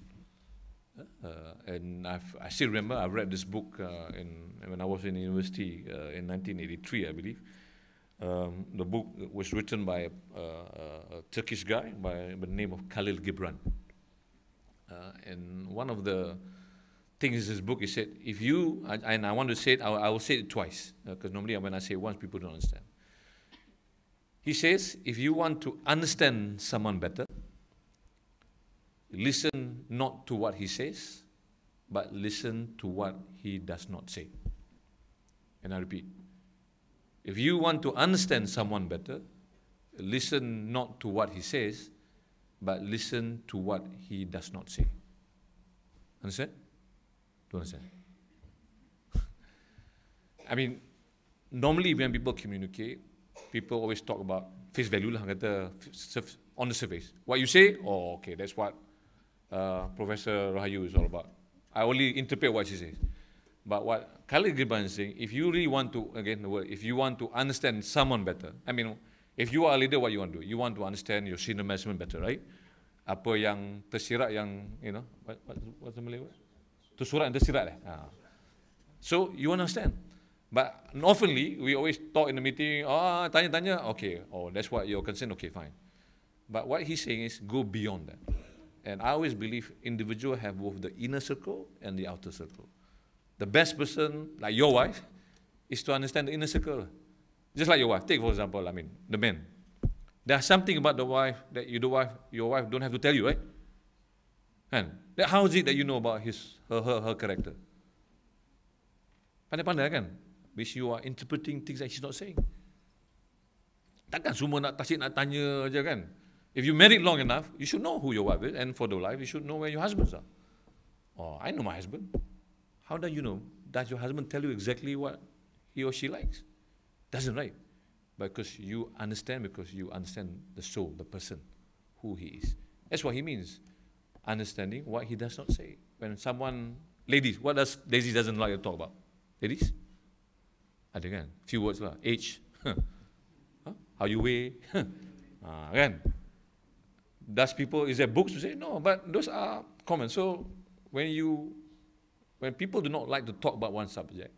And I still remember I read this book when I was in university in 1983, I believe. The book was written by a Turkish guy by the name of Khalil Gibran. And one of the things in his book, he said, and I want to say it, I will say it twice, because normally when I say it once, people don't understand. He says, if you want to understand someone better, listen not to what he says, but listen to what he does not say. And I repeat, if you want to understand someone better, listen not to what he says, but listen to what he does not say. Understand? Don't understand? I mean, normally when people communicate, people always talk about face value lah, kata on the surface. What you say, okay, that's what Professor Rahayu is all about. I only interpret what she says. But what Khalil Gibran is saying, if you really want to, again the word, if you want to understand someone better, I mean, if you are a leader, what you want to do? You want to understand your senior management better, right? Apa yang tersirat yang, what's the Malay word? Tersurat and tersirat. So you understand. But oftenly, we always talk in the meeting, tanya-tanya, okay, that's what you're concerned, okay, fine. But what he's saying is go beyond that. And I always believe individuals have both the inner circle and the outer circle. The best person, like your wife, is to understand the inner circle. Just like your wife. Take, for example, the man. There's something about the wife that your wife don't have to tell you, right? And how is it that you know about her character? Pandai-pandai kan? Which you are interpreting things that she's not saying. Takkan semua nak tanya aja kan? If you married long enough, you should know who your wife is, and for the life, you should know where your husbands are. I know my husband. How do you know? Does your husband tell you exactly what he or she likes? Doesn't, right? Because you understand the soul, the person, who he is. That's what he means. Understanding what he does not say. When someone, ladies, what does Daisy doesn't like to talk about? Ladies? Ada kan? Few words lah. Age. How you weigh. Kan? Is there books to say? No, but those are common. So when people do not like to talk about one subject,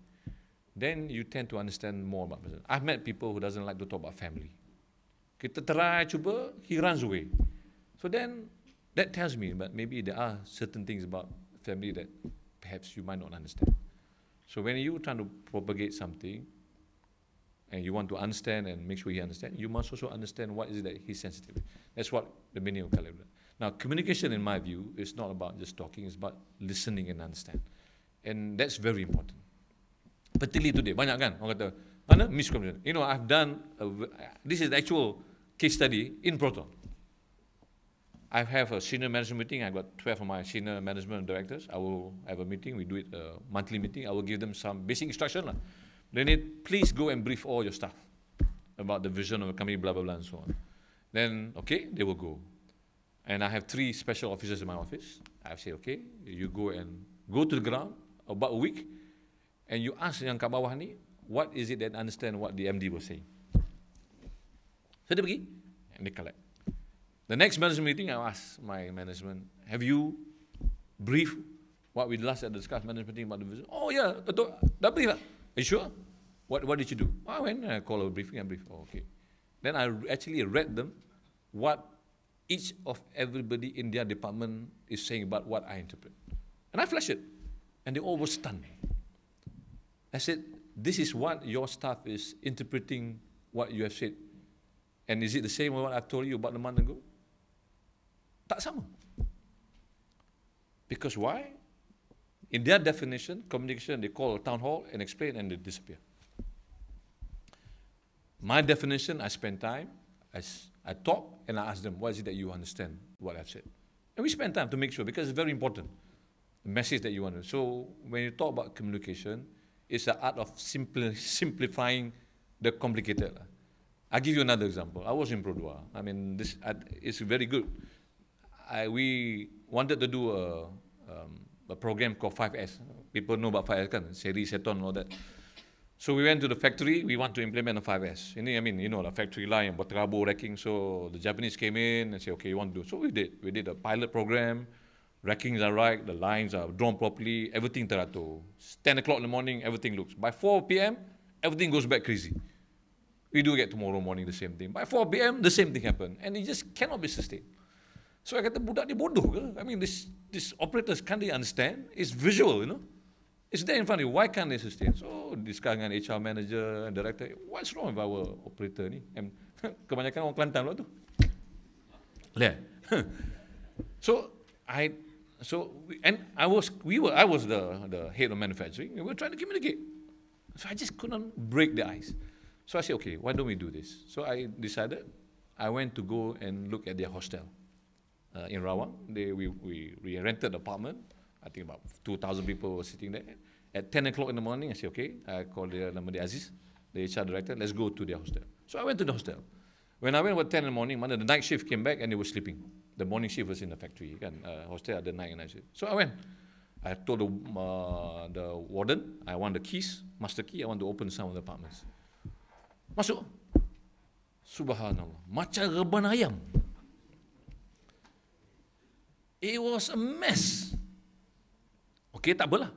then you tend to understand more about person. I've met people who doesn't like to talk about family. Kita try, cuba, he runs away. So then, that tells me that maybe there are certain things about family that perhaps you might not understand. So when you're trying to propagate something, and you want to understand and make sure he understands, you must also understand what is it that he's sensitive. That's what the meaning of calibra. Now, communication, in my view, is not about just talking, it's about listening and understand. And that's very important. Particularly today, banyak kan, orang kata, mana miscommunication. I've done, this is the actual case study in Proton. I have a senior management meeting, I've got 12 of my senior management directors. I will have a meeting, we do it a monthly meeting. I will give them some basic instruction. They need, please go and brief all your staff about the vision of the company, blah, blah, blah, and so on. Then, okay, they will go. And I have 3 special officers in my office. I say, okay, you go to the ground about a week, and you ask yang kat bawah ni, what is it that understand what the MD was saying? So they pergi, and they collect. The next management meeting, I asked my management, have you briefed what we last discussed management meeting about the vision? Oh yeah, dah brief. Are you sure? What did you do? I went and I called a briefing and briefed. Oh, okay. Then I actually read them what each of everybody in their department is saying about what I interpret. And I flashed it. And they all were stunned. I said, this is what your staff is interpreting what you have said. And is it the same with what I've told you about a month ago? Tak sama. Because why? In their definition, communication, they call a town hall and explain and they disappear. My definition, I spend time, I talk, and I ask them, what is it that you understand what I've said? And we spend time to make sure, because it's very important, the message that you want to. So when you talk about communication, it's the art of simplifying the complicated. I'll give you another example. I was in Produa. I mean, this it's very good. We wanted to do a program called 5S. People know about 5S, kan? Seri, Seton, all that. So we went to the factory, we want to implement a 5S. I mean, you know, the factory line, Botrabo racking. So the Japanese came in and said, okay, you want to do. So we did. We did a pilot program. Rackings are right, the lines are drawn properly, everything teratur. 10 o'clock in the morning, everything looks. By 4 p.m., everything goes back crazy. We do get tomorrow morning the same thing. By 4 p.m., the same thing happened. And it just cannot be sustained. So I kata, budak ni bodoh ke? I mean, this operators can't they understand? It's visual, you know. It's there in front of you. Why can't they sustain? So discuss dengan HR manager and director. What's wrong with our operator ni? And kebanyakan orang Kelantan lah tu. Lihat. I was the head of manufacturing. We were trying to communicate. So I just couldn't break the ice. So I said, okay, why don't we do this? So I decided I went to go and look at their hostel in Rawang. We rented an apartment. I think about 2,000 people were sitting there. At 10 o'clock in the morning, I said, okay, I called the Aziz, the HR director, let's go to their hostel. So I went to the hostel. When I went at 10 in the morning, the night shift came back and they were sleeping. The morning shift was in the factory, hostel at the night shift. So I went. I told the warden, I want the keys, master key, I want to open some of the apartments. Masuk. Subhanallah. Macam reban ayam. It was a mess. Okay, tak apalah.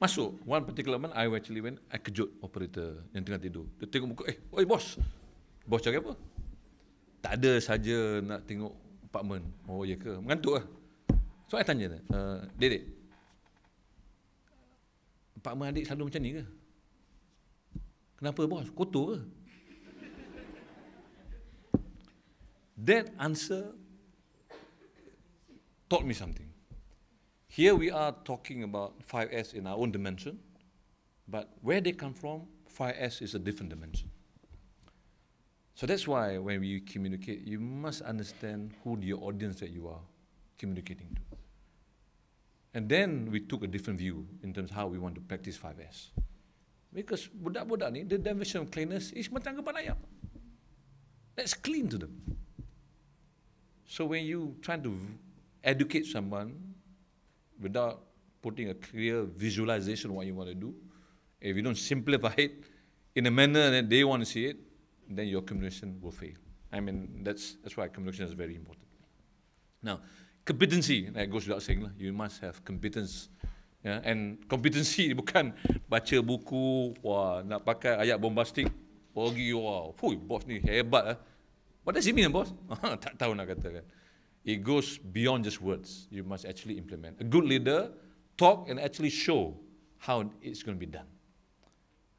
Masuk. One particular man, I actually went, I kejut operator yang tengah tidur. Dia tengok muka, oi bos. Bos cakap apa? Tak ada saja nak tengok apartment. Oh ya ke? Mengantuk lah. So I tanya dia, Dedek, apartment adik selalu macam ni ke? Kenapa bos? Kotor ke? That answer taught me something. Here we are talking about 5S in our own dimension, but where they come from, 5S is a different dimension. So that's why when we communicate, you must understand who the audience that you are communicating to. And then we took a different view in terms of how we want to practice 5S. Because budak-budak ni, the definition of cleanliness is macam reban ayam. Let's clean to them. So when you try to educate someone without putting a clear visualization of what you want to do, if you don't simplify it in a manner that they want to see it, then your communication will fail. I mean, that's why communication is very important. Now, competency, that goes without saying, you must have competence. Yeah? And competency bukan baca buku, wah, nak pakai ayat bombastik, pergi, wah, bos ni hebat. What does it mean, boss? Tak tahu nak katakan. It goes beyond just words. You must actually implement. A good leader talk and actually show how it's going to be done.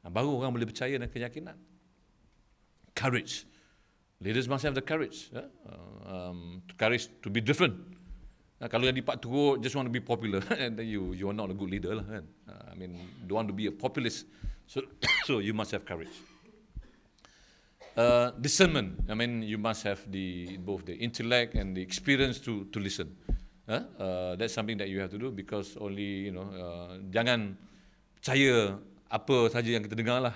Baru orang boleh percaya dan keyakinan. Courage. Leaders must have the courage. Courage to be different. Kalau yang dipak teruk, just want to be popular, then you are not a good leader lah, kan? I mean, don't want to be a populist. So you must have courage. Discernment. I mean, you must have both the intellect and the experience to listen. That's something that you have to do, because only, jangan percaya apa saja yang kita dengar lah.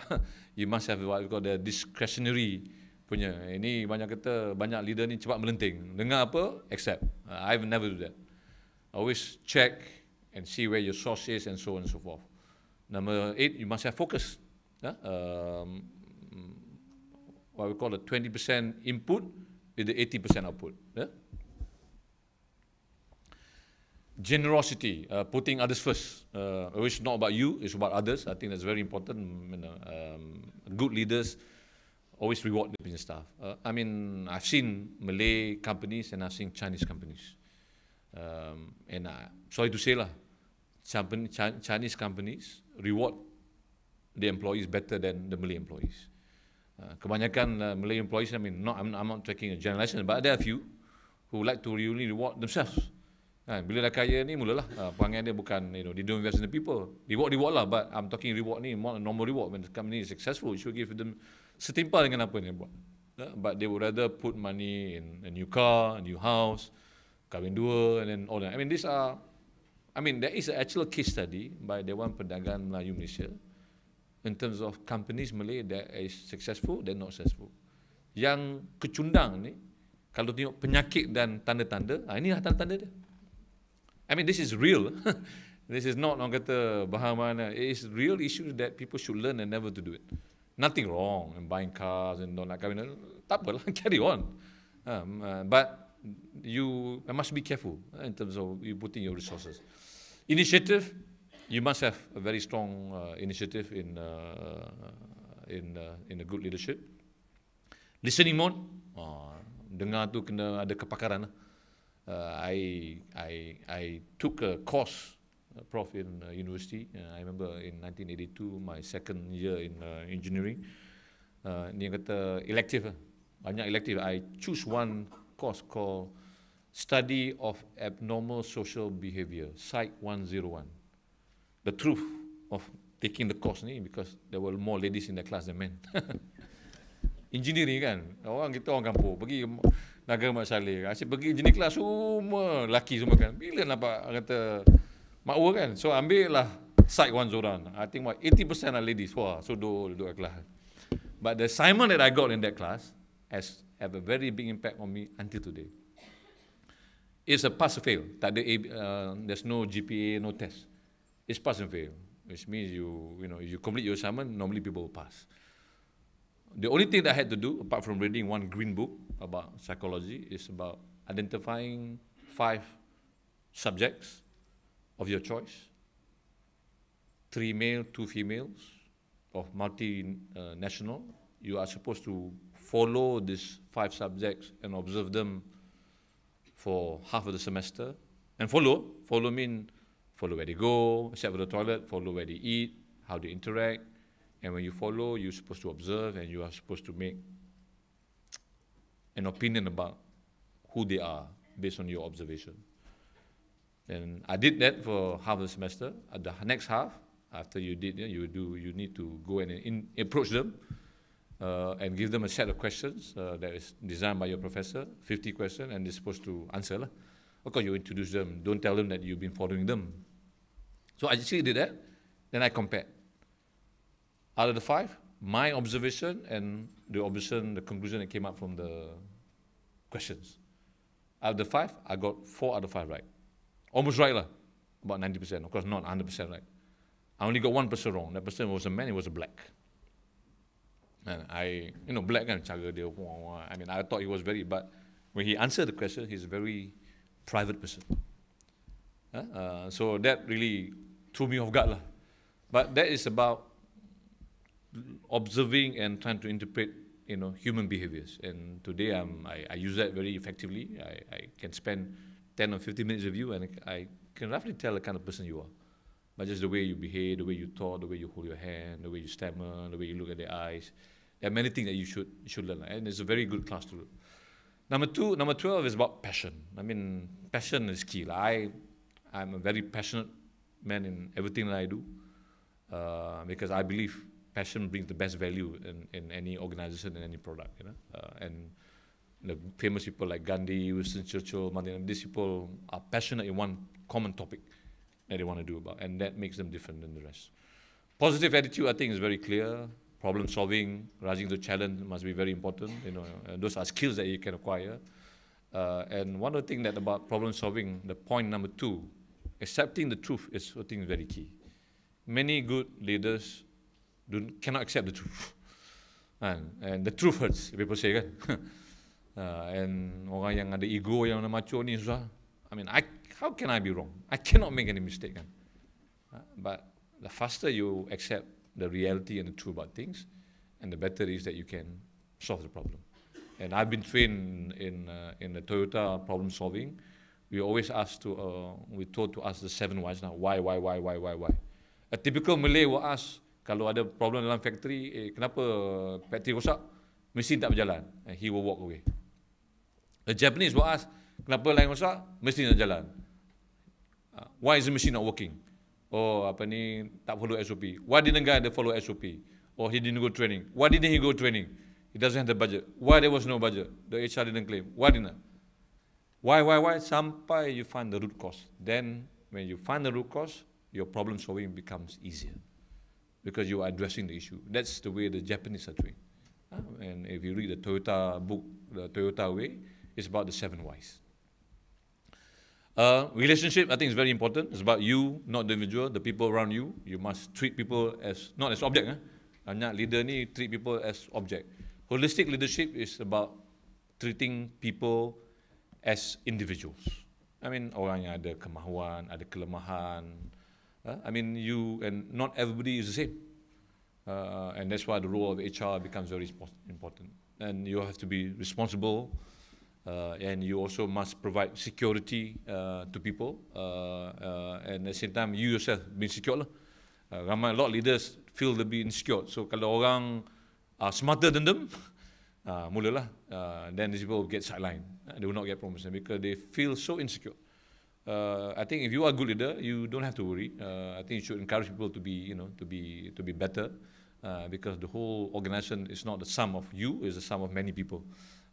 You must have what we call the discretionary punya. Ini banyak leader ni cepat melenting. Dengar apa, accept. I've never do that. Always check and see where your source is and so on and so forth. Number 8, you must have focus. What we call the 20% input with the 80% output. Yeah? Generosity, putting others first. It's not about you, it's about others. I think that's very important. Good leaders always reward the business staff. I mean, I've seen Malay companies and I've seen Chinese companies. And sorry to say lah, Chinese companies reward the employees better than the Malay employees. Kebanyakan Malay employees, I mean, I'm not taking a generalization, but there are a few who like to really reward themselves. Bila dah kaya ni, mulalah perangai dia bukan, they don't invest in the people. Reward lah, but I'm talking reward ni, more normal reward. When the company is successful, you should give them setimpal dengan apa yang dia buat. But they would rather put money in a new car, a new house, kahwin dua, and then all that. I mean, there is an actual case study by Dewan Perdagangan Melayu Malaysia in terms of companies Malay that is successful, they're not successful. Yang kecundang ni, kalau tengok penyakit dan tanda-tanda, inilah tanda-tanda dia. I mean, this is real. This is not orang kata bahan-bahan. It is real issues that people should learn and never to do it. Nothing wrong in buying cars and don't like kahwin. Tak apalah, carry on. But you must be careful in terms of you putting your resources. Initiative, you must have a very strong initiative in a good leadership. Listening mode, dengar tu kena ada kepakaran. I took a course, prof in Universiti. I remember in 1982, my second year in engineering. Ni yang kata elective, banyak elective. I choose one course called Study of Abnormal Social Behavior, Site 101. The truth of taking the course ni, because there were more ladies in the class than men. Engineering kan, kita orang kampung pergi Negara Mak Saleh, asyik pergi jenis kelas semua lelaki semua kan. Bila nampak kata makwa kan. So ambil lah side one zoran. I think 80% are ladies. Wah, so duduk kelas. But the assignment that I got in that class has have a very big impact on me until today. It's a pass or fail. Tak ada there's no GPA, no test. It's pass and fail, which means if you complete your assignment, normally people will pass. The only thing that I had to do, apart from reading one green book about psychology, is about identifying 5 subjects of your choice, 3 male, 2 females, of multinational. You are supposed to follow these 5 subjects and observe them for half of the semester. And follow mean follow where they go, except for the toilet, follow where they eat, how they interact. And when you follow, you're supposed to observe and you are supposed to make an opinion about who they are based on your observation. And I did that for half the semester. At the next half, after you did, you need to go and approach them and give them a set of questions that is designed by your professor, 50 questions, and they're supposed to answer. Of course, you introduce them. Don't tell them that you've been following them. So I actually did that. Then I compared. Out of the 5, my observation and the conclusion that came out from the questions. Out of the 5, I got 4 out of 5 right. Almost right lah, about 90%. Of course, not 100% right. I only got 1% wrong. That person was a man, he was a black. And black kan, cara dia, I mean, I thought he was very, but when he answered the question, he's a very private person. So that really threw me off guard lah. But that is about observing and trying to interpret, human behaviors. And today I use that very effectively. I can spend 10 or 15 minutes with you, and I can roughly tell the kind of person you are. But just the way you behave, the way you talk, the way you hold your hand, the way you stammer, the way you look at their eyes. There are many things that you should learn, and it's a very good class to learn. Number 12 is about passion. I mean, passion is key. I'm a very passionate man in everything that I do, because I believe passion brings the best value in any organization and any product. And the famous people like Gandhi, Winston Churchill, Mandela, these people are passionate in one common topic that they want to do about, and that makes them different than the rest. Positive attitude, I think, is very clear. Problem solving, rising to challenge must be very important. Those are skills that you can acquire. And one of the things that about problem solving, the point number 2, accepting the truth is, I think, very key. Many good leaders cannot accept the truth. And the truth hurts, people say, kan? And orang yang ada ego yang macho ni susah. I mean, how can I be wrong? I cannot make any mistake kan. But the faster you accept the reality and the truth about things, and the better it is that you can solve the problem. And I've been trained in the Toyota problem solving. We always asked to, we're told to ask the 7 whys now. Why? A typical Malay will ask, kalau ada problem dalam factory, kenapa factory rosak? Mesin tak berjalan. And he will walk away. The Japanese will ask, kenapa line rosak? Mesin tak jalan. Why is the machine not working? Oh, apa ni, tak follow SOP. Why didn't the guy follow SOP? Or he didn't go training. Why didn't he go training? He doesn't have the budget. Why there was no budget? The HR didn't claim. Why didn't? Why? Sampai you find the root cause. Then, when you find the root cause, your problem solving becomes easier. Because you are addressing the issue. That's the way the Japanese are trained. And if you read the Toyota book, the Toyota Way, it's about the 7 whys. Relationship, I think, is very important. It's about you, not the individual, the people around you. You must treat people as, not as object. Banyak leader ni treat people as object. Holistic leadership is about treating people as individuals. I mean, orang yang ada kemahuan, ada kelemahan. I mean, you, and not everybody is the same. And that's why the role of HR becomes very important. And you have to be responsible, and you also must provide security to people. And at the same time, you yourself be secure. A lot of leaders feel they be insecure. So kalau orang are smarter than them, mulalah, then these people will get sidelined. They will not get promotion because they feel so insecure. I think if you are a good leader, you don't have to worry. I think you should encourage people to be, to be better, because the whole organization is not the sum of you; it's the sum of many people.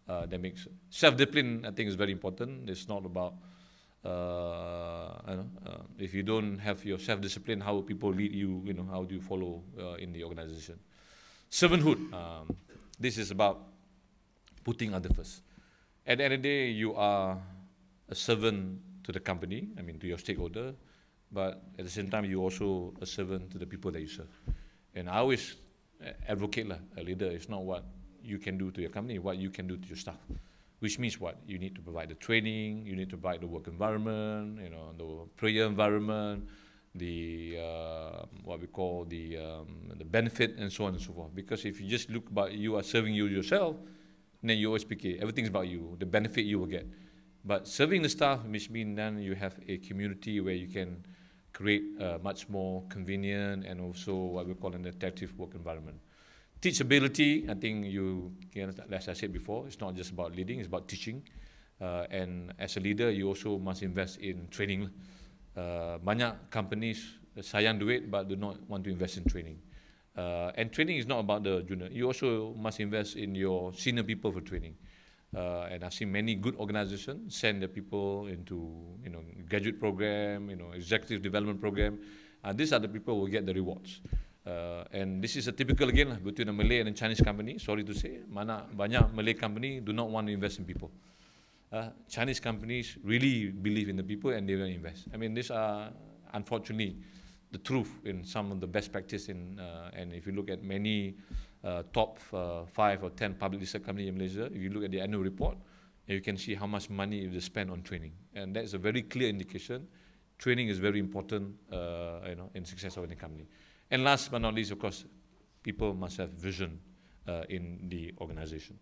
That makes self-discipline. I think is very important. It's not about if you don't have your self-discipline, how will people lead you? How do you follow in the organization? Servanthood. This is about putting others first. At the end of the day, you are a servant to the company, I mean to your stakeholder, but at the same time, you're also a servant to the people that you serve. And I always advocate, a leader is not what you can do to your company, what you can do to your staff. Which means what? You need to provide the training, you need to provide the work environment, the prayer environment, the what we call the benefit, and so on and so forth. Because if you just look about you are serving you yourself, then you always pick everything's about you, the benefit you will get. But serving the staff, which means then you have a community where you can create a much more convenient and also what we call an attractive work environment. Teachability, I think as I said before, it's not just about leading, it's about teaching. And as a leader, you also must invest in training. Banyak companies sayang duit but do not want to invest in training. And training is not about the junior. You also must invest in your senior people for training. And I've seen many good organizations send their people into graduate program, executive development program. These are the people who will get the rewards. And this is a typical again between a Malay and a Chinese company. Sorry to say, banyak Malay company do not want to invest in people. Chinese companies really believe in the people and they will invest. I mean, these are unfortunately the truth in some of the best practice and if you look at many top 5 or 10 public listed companies in Malaysia, if you look at the annual report, you can see how much money they spend on training, and that's a very clear indication. Training is very important, in success of any company. And last but not least, of course, people must have vision in the organization.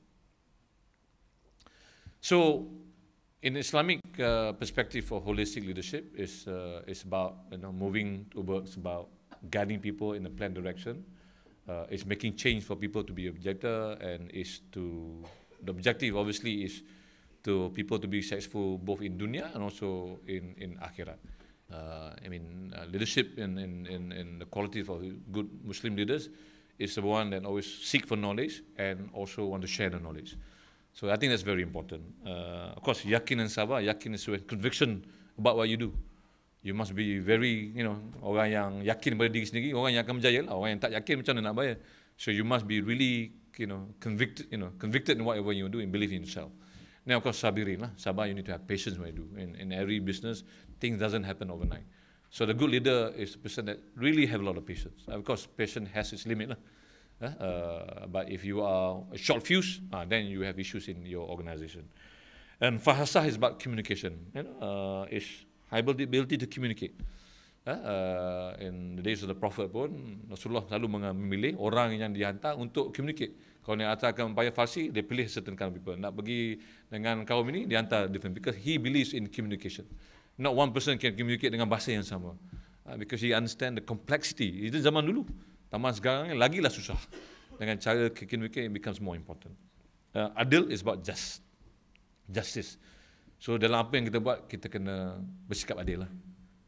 So, in Islamic perspective for holistic leadership, is about moving towards about guiding people in a planned direction. It's making change for people to be objector, and the objective obviously is to people to be successful both in dunya and also in akhirat. Leadership in the quality of good Muslim leaders is the one that always seek for knowledge and also want to share the knowledge. So I think that's very important. Of course, yakin and sabar. Yakin is with conviction about what you do. You must be very, orang yang yakin pada diri sendiri, orang yang akan berjaya lah. Orang yang tak yakin macam mana nak bayar. So you must be really, convicted in whatever you do and believe in yourself. Now, of course, sabirin lah. Sabar, you need to have patience when you do. In every business, things doesn't happen overnight. So the good leader is the person that really have a lot of patience. Of course, patience has its limit lah. But if you are a short fuse, then you have issues in your organization. And fahasah is about communication. It's ability to communicate. In the days of the Prophet pun, Rasulullah selalu memilih orang yang dihantar untuk communicate. Kalau yang hantarkan bayar Farsi, dia pilih certain kind of people. Nak pergi dengan kaum ini, dia hantar different. Because he believes in communication. Not one person can communicate dengan bahasa yang sama. Because he understand the complexity. Itu zaman dulu. Zaman sekarang lagilah susah. Dengan cara communicate, it becomes more important. Adil is about justice. So dalam apa yang kita buat, kita kena bersikap adil lah.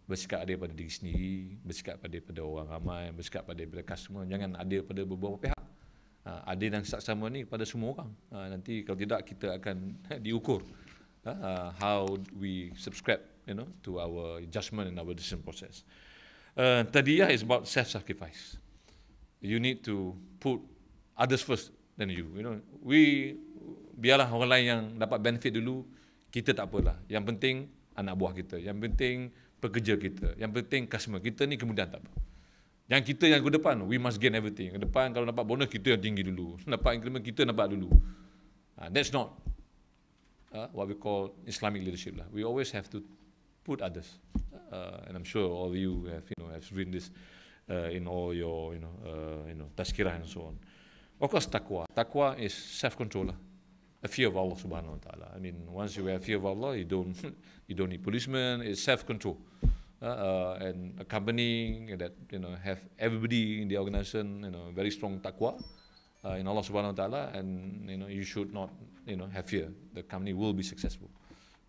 Bersikap adil pada diri sendiri, bersikap adil pada orang ramai, bersikap adil pada customer. Jangan adil pada beberapa pihak. Adil dan saksama ni pada semua orang. Nanti kalau tidak, kita akan diukur. How we subscribe, to our judgment and our decision process. Tadiyah is about self-sacrifice. You need to put others first than you. Biarlah orang lain yang dapat benefit dulu, kita tak apalah. Yang penting anak buah kita, yang penting pekerja kita, yang penting customer kita ni kemudian tak apa. Yang kita yang ke depan, we must gain everything. Ke depan kalau dapat bonus, kita yang tinggi dulu. Dapat increment, kita dapat dulu. That's not what we call Islamic leadership lah. We always have to put others. And I'm sure all of you have written this in all your tazkirah and so on. Of course, taqwa. Taqwa is self-control lah. A fear of Allah subhanahu wa ta'ala. I mean, once you have fear of Allah, you don't need policemen. It's self-control. And a company that have everybody in the organization very strong taqwa in Allah subhanahu wa ta'ala, and you should not have fear. The company will be successful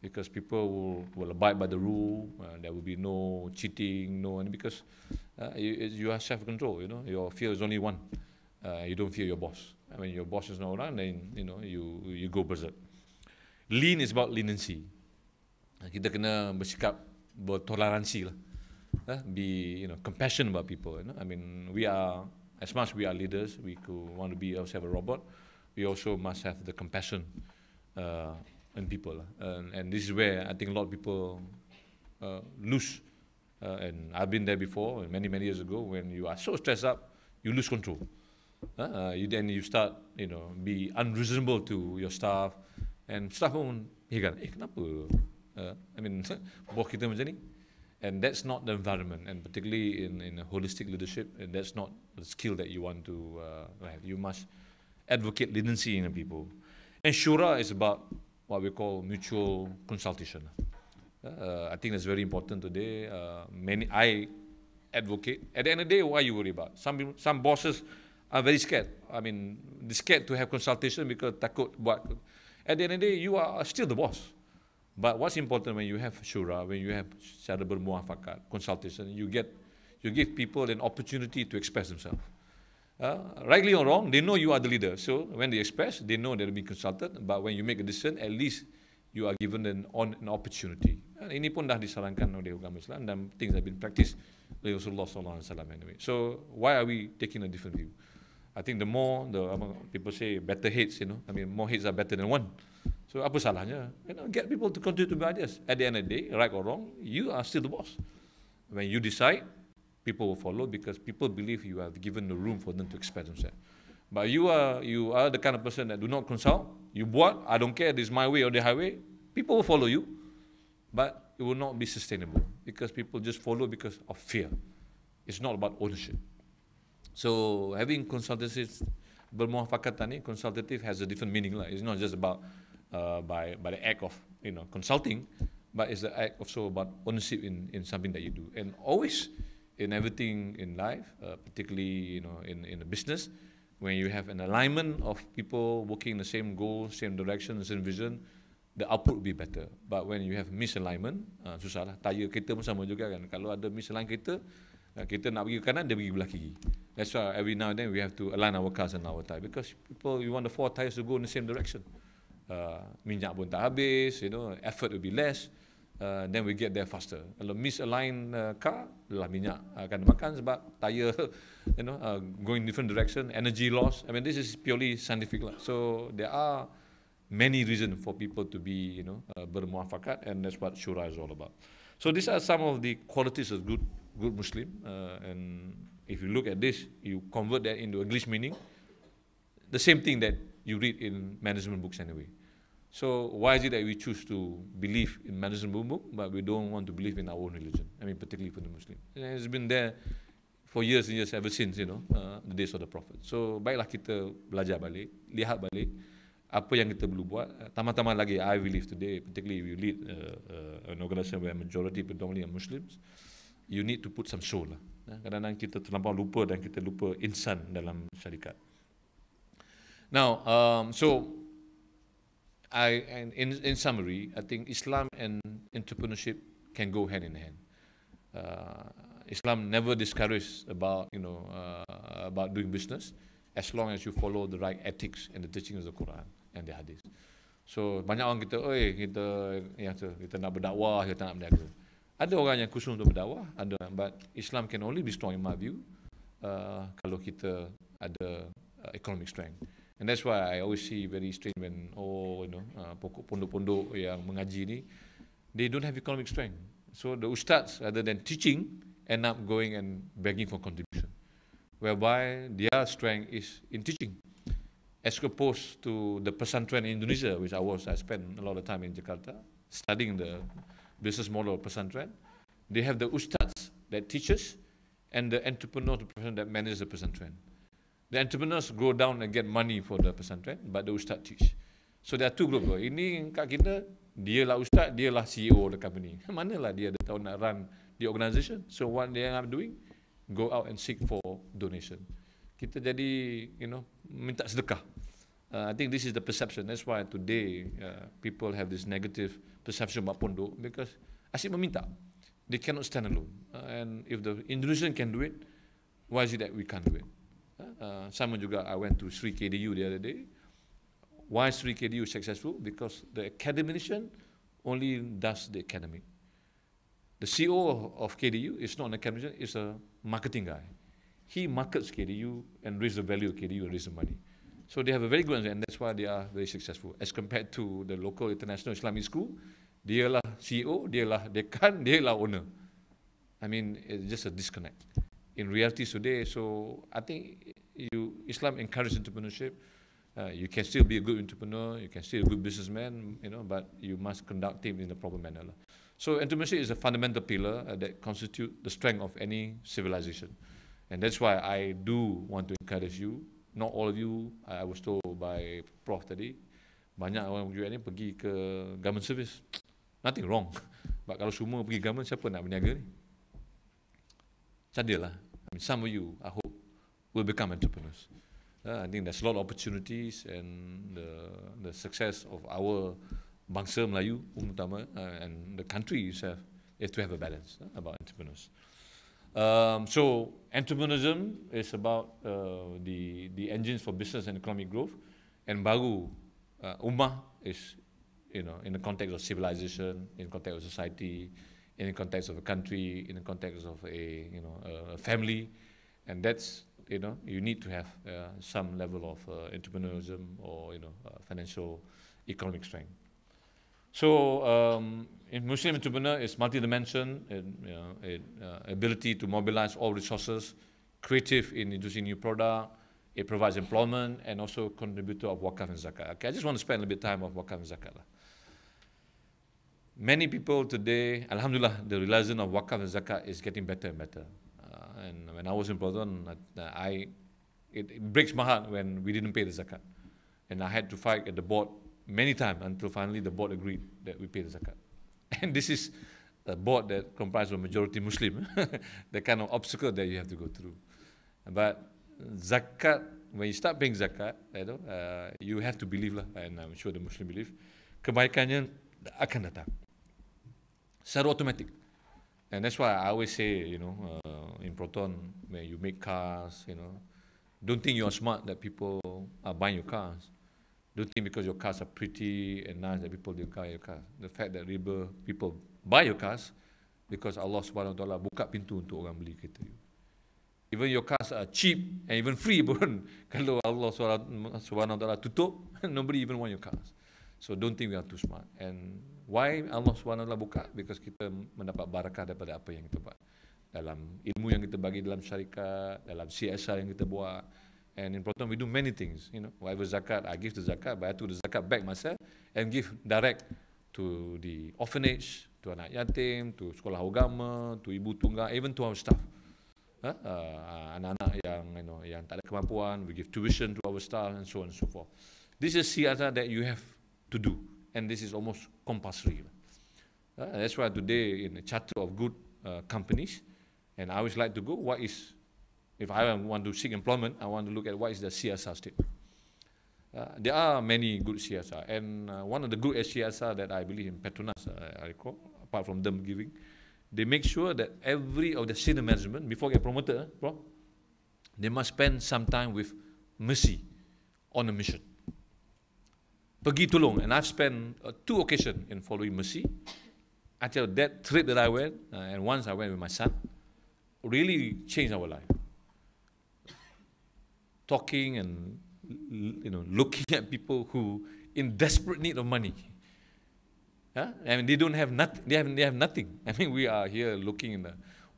because people will abide by the rule. There will be no cheating, because you have self-control. Your fear is only one. You don't fear your boss. When your boss is not around, then you go berserk. Lean is about leniency. Kita kena bersikap bertoleransi lah. Be compassionate about people. I mean, we are, as much as we are leaders, we could want to be ourselves a robot. We also must have the compassion in people. And this is where I think a lot of people lose. And I've been there before, many years ago, when you are so stressed up, you lose control. Then you start, be unreasonable to your staff, and staff pun heran, kenapa? I mean, bos kita macam ni. And that's not the environment, and particularly in a holistic leadership, and that's not the skill that you want to have. You must advocate leniency in people. And shura is about what we call mutual consultation. I think that's very important today. I advocate. At the end of the day, what you worry about? Some bosses are very scared. I mean, they're scared to have consultation because takut buat. At the end of the day, you are still the boss. But what's important when you have shura, when you have secara bermuafakat, consultation, you give people an opportunity to express themselves. Rightly or wrong, they know you are the leader. So when they express, they know they'll be consulted. But when you make a decision, at least you are given an opportunity. Ini pun dah disarankan oleh agama Islam dan things have been practiced oleh Rasulullah SAW anyway. So why are we taking a different view? I think the more people say better heads, I mean, more heads are better than one. So apa salahnya? Get people to contribute to ideas. At the end of the day, right or wrong, you are still the boss. When you decide, people will follow because people believe you have given the room for them to express themselves. But you are the kind of person that do not consult. You buat, I don't care, this is my way or the highway. People will follow you, but it will not be sustainable because people just follow because of fear. It's not about ownership. So having consultancies, bermuafakatan ni, consultative has a different meaning lah. It's not just about by the act of consulting, but it's the act also about ownership in something that you do. And always in everything in life, particularly in a business, when you have an alignment of people working in the same goal, same direction, same vision, the output will be better. But when you have misalignment, susah lah. Tayar kita pun sama juga kan. Kalau ada misalignment kita nak pergi ke kanan, dia pergi belah kiri. That's why every now and then we have to align our cars and our tires because you want the four tires to go in the same direction. Minyak pun tak habis, effort will be less, then we get there faster. Kalau misalign car, minyak akan makan sebab tire going different direction, energy loss. I mean, this is purely scientific lah. So there are many reasons for people to be bermuafakat, and that's what shura is all about. So these are some of the qualities of good Muslim, and if you look at this, you convert that into English meaning, the same thing that you read in management books anyway. So why is it that we choose to believe in management book, but we don't want to believe in our own religion? I mean, particularly for the Muslim. And it's been there for years and years ever since, the days of the Prophet. So baiklah kita belajar balik, lihat balik apa yang kita perlu buat. Tambah-tambah lagi, I believe today, particularly we lead an organisation where majority predominantly are Muslims, you need to put some soul lah. Kadang-kadang kita terlampau lupa dan kita lupa insan dalam syarikat. Now, in summary, I think Islam and entrepreneurship can go hand in hand. Islam never discourages about doing business, as long as you follow the right ethics and the teachings of the Quran and the Hadith. So banyak orang kita nak berdakwah, kita nak berniaga. Ada orang yang khusus untuk berdakwah, but Islam can only be strong in my view kalau kita ada economic strength. And that's why I always see very strange when pondok-pondok yang mengaji ni, they don't have economic strength. So the ustads, rather than teaching, end up going and begging for contribution, whereby their strength is in teaching, as opposed to the pesantren in Indonesia, which I spent a lot of time in Jakarta studying the business model of pesantren. They have the ustads that teaches and the entrepreneur, the person that manages the pesantren. The entrepreneurs go down and get money for the pesantren, but the ustad teach. So there are two groups. Ini kat kita, dia lah ustad, dia lah CEO of the company. Manalah dia ada tahu nak run the organisation. So what they are doing, go out and seek for donation. Kita jadi, minta sedekah. I think this is the perception. That's why today people have this negative perception about pondok, because asyik meminta. They cannot stand alone. And if the Indonesian can do it, why is it that we can't do it? Sama juga, I went to Sri KDU the other day. Why Sri KDU is successful? Because the academician only does the academic. The CEO of KDU is not an academician, is a marketing guy. He markets KDU and raises the value of KDU and raises the money. So they have a very good understanding, and that's why they are very successful. As compared to the local international Islamic school, dia lah CEO, dia lah dekan, dia lah owner. I mean, it's just a disconnect. In reality today, so I think Islam encourages entrepreneurship. You can still be a good entrepreneur, you can still be a good businessman, but you must conduct things in a proper manner. So entrepreneurship is a fundamental pillar that constitutes the strength of any civilization. And that's why I do want to encourage you. Not all of you, I was told by Prof tadi, banyak orang juga ni pergi ke government service. Nothing wrong. But kalau semua pergi government, siapa nak berniaga ni? Cadilah. I mean, some of you, I hope, will become entrepreneurs. I think there's a lot of opportunities, and the success of our bangsa Melayu, utama, and the country itself, is to have a balance about entrepreneurs. So entrepreneurship is about the engines for business and economic growth, and baru ummah is in the context of civilization, in the context of society, in the context of a country, in the context of a family, and that's you need to have some level of entrepreneurship or financial economic strength. So in Muslim entrepreneur is multi-dimension, ability to mobilize all resources, creative in introducing new product. It provides employment and also contributor of wakaf and zakat. Okay, I just want to spend a bit of time on wakaf and zakat. Many people today, alhamdulillah, the realization of wakaf and zakat is getting better and better. And when I was in Proton, it breaks my heart when we didn't pay the zakat. And I had to fight at the board many times until finally the board agreed that we pay the zakat. And this is a board that comprises of majority Muslim, the kind of obstacle that you have to go through. But zakat, when you start paying zakat, you have to believe lah, and I'm sure the Muslim believe, kebaikannya akan datang secara automatic. And that's why I always say, in Proton, when you make cars, don't think you are smart that people are buying your cars. Don't think because your cars are pretty and nice that people will buy your cars. The fact that people buy your cars because Allah Subhanahu Wa Taala buka pintu untuk orang beli kereta you. Even your cars are cheap and even free pun, kalau Allah Subhanahu Wa Taala tutup, nobody even want your cars. So don't think we are too smart. And why Allah Subhanahu Wa Taala buka? Because kita mendapat barakah daripada apa yang kita buat. Dalam ilmu yang kita bagi dalam syarikat, dalam CSR yang kita buat, And in Proton, we do many things. Whatever zakat, I give the zakat, but I took the zakat back myself and give direct to the orphanage, to anak yatim, to sekolah agama, to ibu tunggal, even to our staff. Anak-anak yang tak ada kemampuan, we give tuition to our staff, and so on and so forth. This is CSR that you have to do, and this is almost compulsory. That's why today in the charter of good companies, and I always like to go, if I want to seek employment, I want to look at what is the CSR statement. There are many good CSR, and one of the good CSR that I believe in Petronas, I recall, apart from them giving, they make sure that every of the senior management, before get promoted, they must spend some time with mercy on a mission. Pergi tolong, and I've spent 2 occasions in following mercy. Until that trip that I went, and once I went with my son, really changed our life. Talking and looking at people who in desperate need of money. And they don't have nothing. They have nothing. I mean, we are here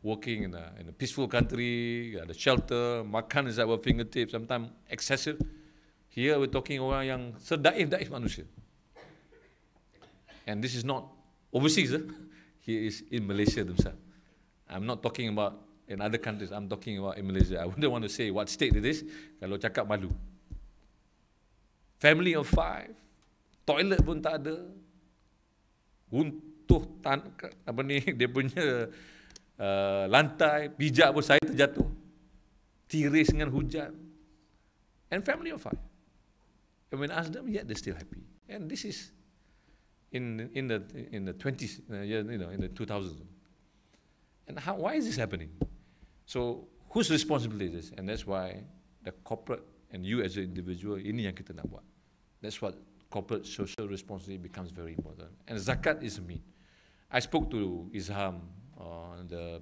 working in a peaceful country, the shelter, makan is at our fingertips, sometimes excessive. Here we're talking orang yang sedaif-daif manusia. And this is not overseas. Here is in Malaysia themselves. I'm not talking about in other countries. I'm talking about in Malaysia. I wouldn't want to say what state it is. Kalau cakap malu. Family of 5, toilet pun tak ada. Runtuh dia punya lantai, pijak pun saya terjatuh. Tiris dengan hujan. And family of 5. And when I ask them, yet they're still happy. And this is in the 20s, in the 2000s. And why is this happening? So whose responsibility is this? And that's why the corporate and you as an individual, ini yang kita nak buat. That's what corporate social responsibility becomes very important. And zakat is a mean. I spoke to Izham, the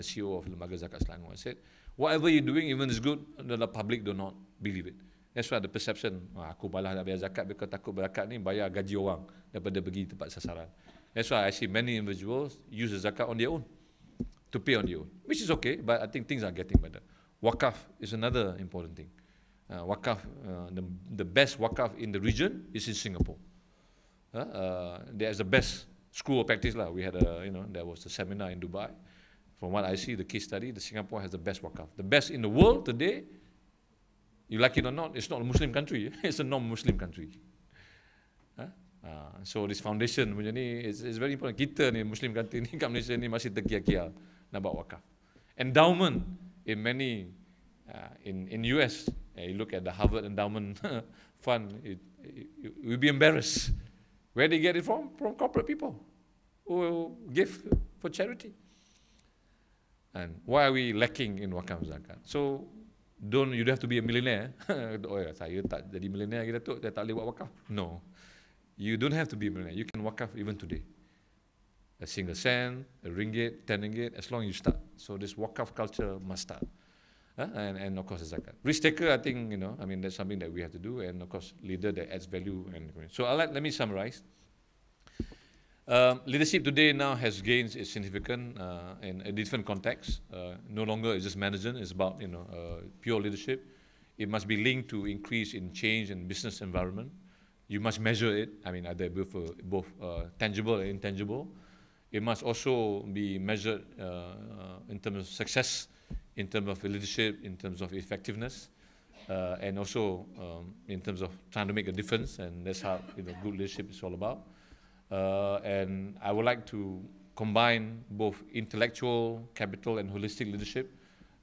CEO of Lembaga Zakat Selangor. I said, whatever you're doing, even is good, the public do not believe it. That's why the perception, aku balas nak bayar zakat because takut berakat ni bayar gaji orang daripada pergi tempat sasaran. That's why I see many individuals use the zakat on their own, to pay on their own, which is okay, but I think things are getting better. Wakaf is another important thing. Wakaf, the best wakaf in the region is in Singapore. There's the best school of practice lah. We had there was a seminar in Dubai. From what I see, the case study, Singapore has the best wakaf. The best in the world today. You like it or not, it's not a Muslim country. It's a non-Muslim country. So this foundation punya ni is very important. Kita ni Muslim country ni kat Malaysia ni masih terkial-kial nak buat wakaf. Endowment in many in US, you look at the Harvard Endowment Fund, you'll be embarrassed. Where they get it from? From corporate people who give for charity. And why are we lacking in wakaf zakat? So you don't have to be a millionaire. Saya tak jadi millionaire lagi Datuk, saya tak boleh buat wakaf. No. You don't have to be a millionaire. You can wakaf even today. A single cent, a ringgit, 10 ringgit, as long as you start. So this wakaf culture must start. And of course the zakat. Risk taker, I think, that's something that we have to do, and of course leader that adds value. So let me summarize. Leadership today now has gained its significance in a different context. No longer is just management, it's about pure leadership. It must be linked to increase in change in business environment. You must measure it, either both tangible and intangible. It must also be measured in terms of success, in terms of leadership, in terms of effectiveness, and also in terms of trying to make a difference, and that's how good leadership is all about. And I would like to combine both intellectual capital and holistic leadership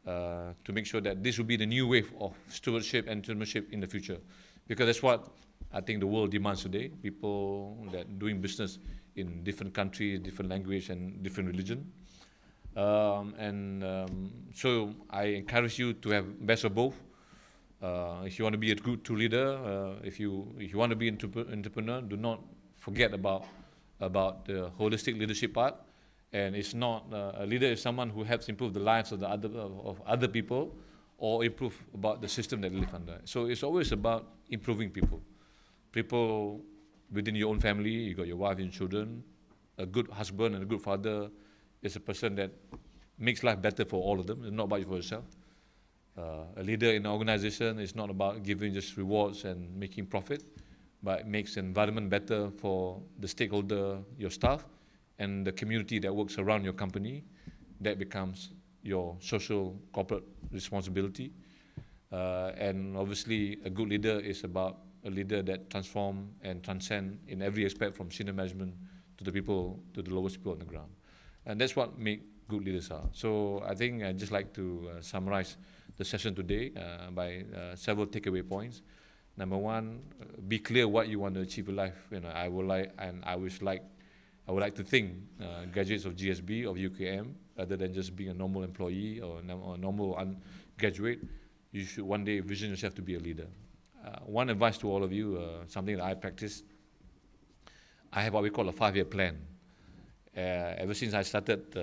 to make sure that this will be the new wave of stewardship and entrepreneurship in the future. Because that's what I think the world demands today, people that doing business in different countries, different language and different religion. So I encourage you to have best of both. If you want to be a good true leader, if you want to be an entrepreneur, do not forget about the holistic leadership part. And it's not a leader is someone who helps improve the lives of other people, or improve about the system that they live under. So it's always about improving people. People within your own family, you got your wife and children. A good husband and a good father is a person that makes life better for all of them. It's not about you for yourself. A leader in an organization is not about giving just rewards and making profit, but it makes the environment better for the stakeholder, your staff, and the community that works around your company. That becomes your social corporate responsibility. And obviously, a good leader is about a leader that transforms and transcends in every aspect, from senior management to the people, to the lowest people on the ground. And that's what make good leaders are. So I think I'd just like to summarize the session today by several takeaway points. Number one, be clear what you want to achieve in life. I would like to think graduates of GSB, of UKM, rather than just being a normal employee or a normal graduate, you should one day vision yourself to be a leader. One advice to all of you, something that I practice, I have what we call a 5-year plan. Ever since I started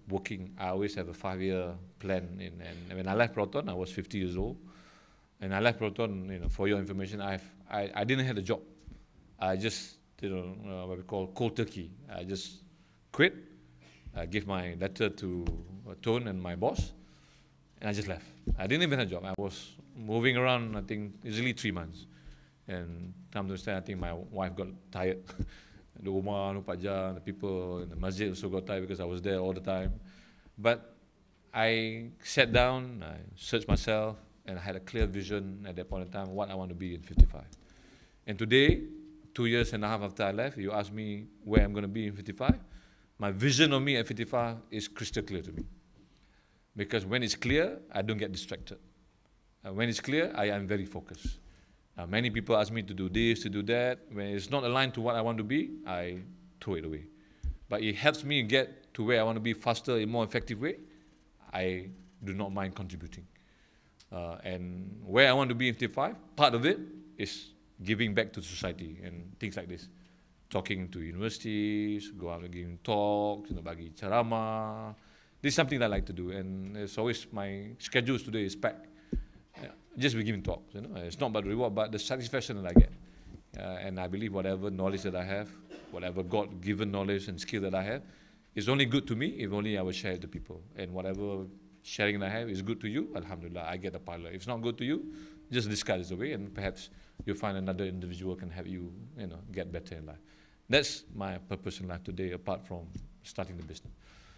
working, I always have a 5-year plan. And when I left Proton, I was 50 years old. And I left Proton, for your information, I didn't have a job. I just, what we call cold turkey. I just quit. I gave my letter to Tone and my boss, and I just left. I didn't even have a job. I was moving around, I think, easily 3 months. And come to understand, I think my wife got tired. The Umar, the people in the Majid also got tired because I was there all the time. But I sat down, I searched myself, and I had a clear vision at that point in time what I want to be in 55. And today, 2 years and a half after I left, you ask me where I'm going to be in 55. My vision of me at 55 is crystal clear to me. Because when it's clear, I don't get distracted. When it's clear, I am very focused. Many people ask me to do this, to do that. When it's not aligned to what I want to be, I throw it away. But it helps me get to where I want to be faster, in a more effective way. I do not mind contributing. And where I want to be in 55, part of it is giving back to society and things like this. Talking to universities, go out and giving talks, bagi ceramah. This is something I like to do, and it's always my schedules today is packed. Just be giving talks. It's not about the reward, but the satisfaction that I get. And I believe whatever knowledge that I have, whatever God-given knowledge and skill that I have, is only good to me if only I will share it to people. And whatever sharing that I have is good to you, alhamdulillah, I get a pilot. If it's not good to you, just discard it away, and perhaps you'll find another individual can help you, get better in life. That's my purpose in life today, apart from starting the business.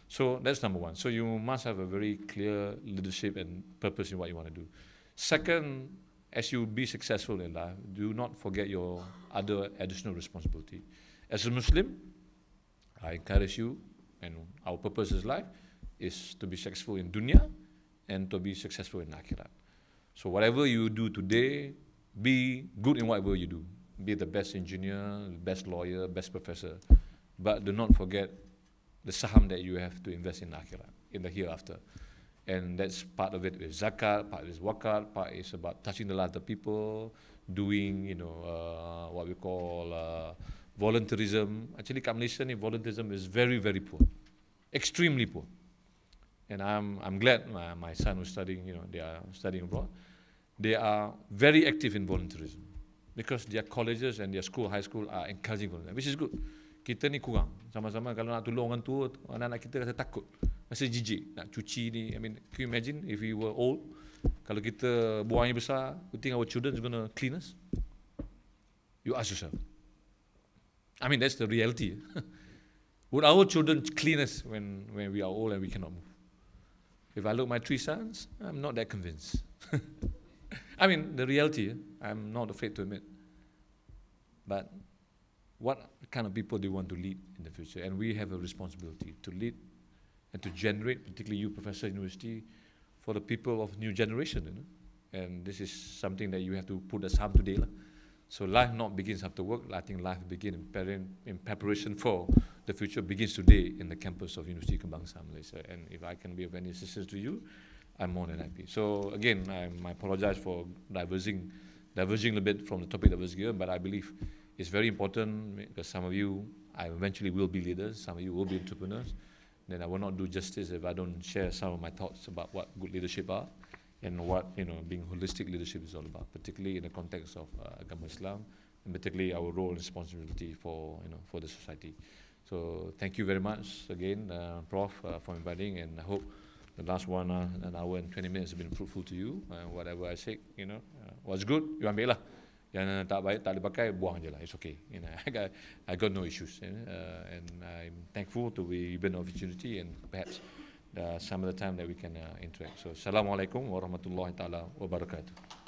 So that's number one. So you must have a very clear leadership and purpose in what you want to do. Second, as you be successful in life, do not forget your other additional responsibility. As a Muslim, I encourage you, and our purpose in life is to be successful in dunya and to be successful in akhirat. So whatever you do today, be good in whatever you do. Be the best engineer, best lawyer, best professor. But do not forget the saham that you have to invest in akhirat, in the hereafter. And that's part of it is zakat, part is wakat, part is about touching the lives of people, doing, what we call volunteerism. Actually, in Malaysia, volunteerism is very, very poor, extremely poor. And I'm glad my son was studying, they are studying abroad. They are very active in volunteerism because their colleges and their school, high school are encouraging volunteerism, which is good. Kita ni kurang. Sama-sama kalau nak tolong orang tua, anak-anak kita rasa takut. Rasa jijik nak cuci ni. I mean, can you imagine if we were old, kalau kita buangnya besar, you think our children is going to clean us? You ask yourself. I mean, that's the reality. Would our children clean us when we are old and we cannot move? If I look at my 3 sons, I'm not that convinced. I mean, the reality, I'm not afraid to admit. But what kind of people do you want to lead in the future? And we have a responsibility to lead and to generate, particularly you, Professor University, for the people of new generation. And this is something that you have to put aside today. So life not begins after work. I think life begins in preparation for the future, begins today in the campus of Universiti Kebnagsaan, Malaysia. And if I can be of any assistance to you, I'm more than happy. So again, I apologize for diverging a little bit from the topic that was given, but I believe it's very important because some of you, I eventually will be leaders, some of you will be entrepreneurs. Then I will not do justice if I don't share some of my thoughts about what good leadership are and what being holistic leadership is all about, particularly in the context of Agama Islam, and particularly our role and responsibility for for the society. So thank you very much again, Prof, for inviting, and I hope the last an hour and 20 minutes has been fruitful to you. Whatever I said, was good, you ambil lah. Yang tak baik, tak boleh pakai, buang je lah. It's okay. I got no issues. And I'm thankful to be given the opportunity and perhaps some of the time that we can interact. So, Assalamualaikum warahmatullahi taala wabarakatuh.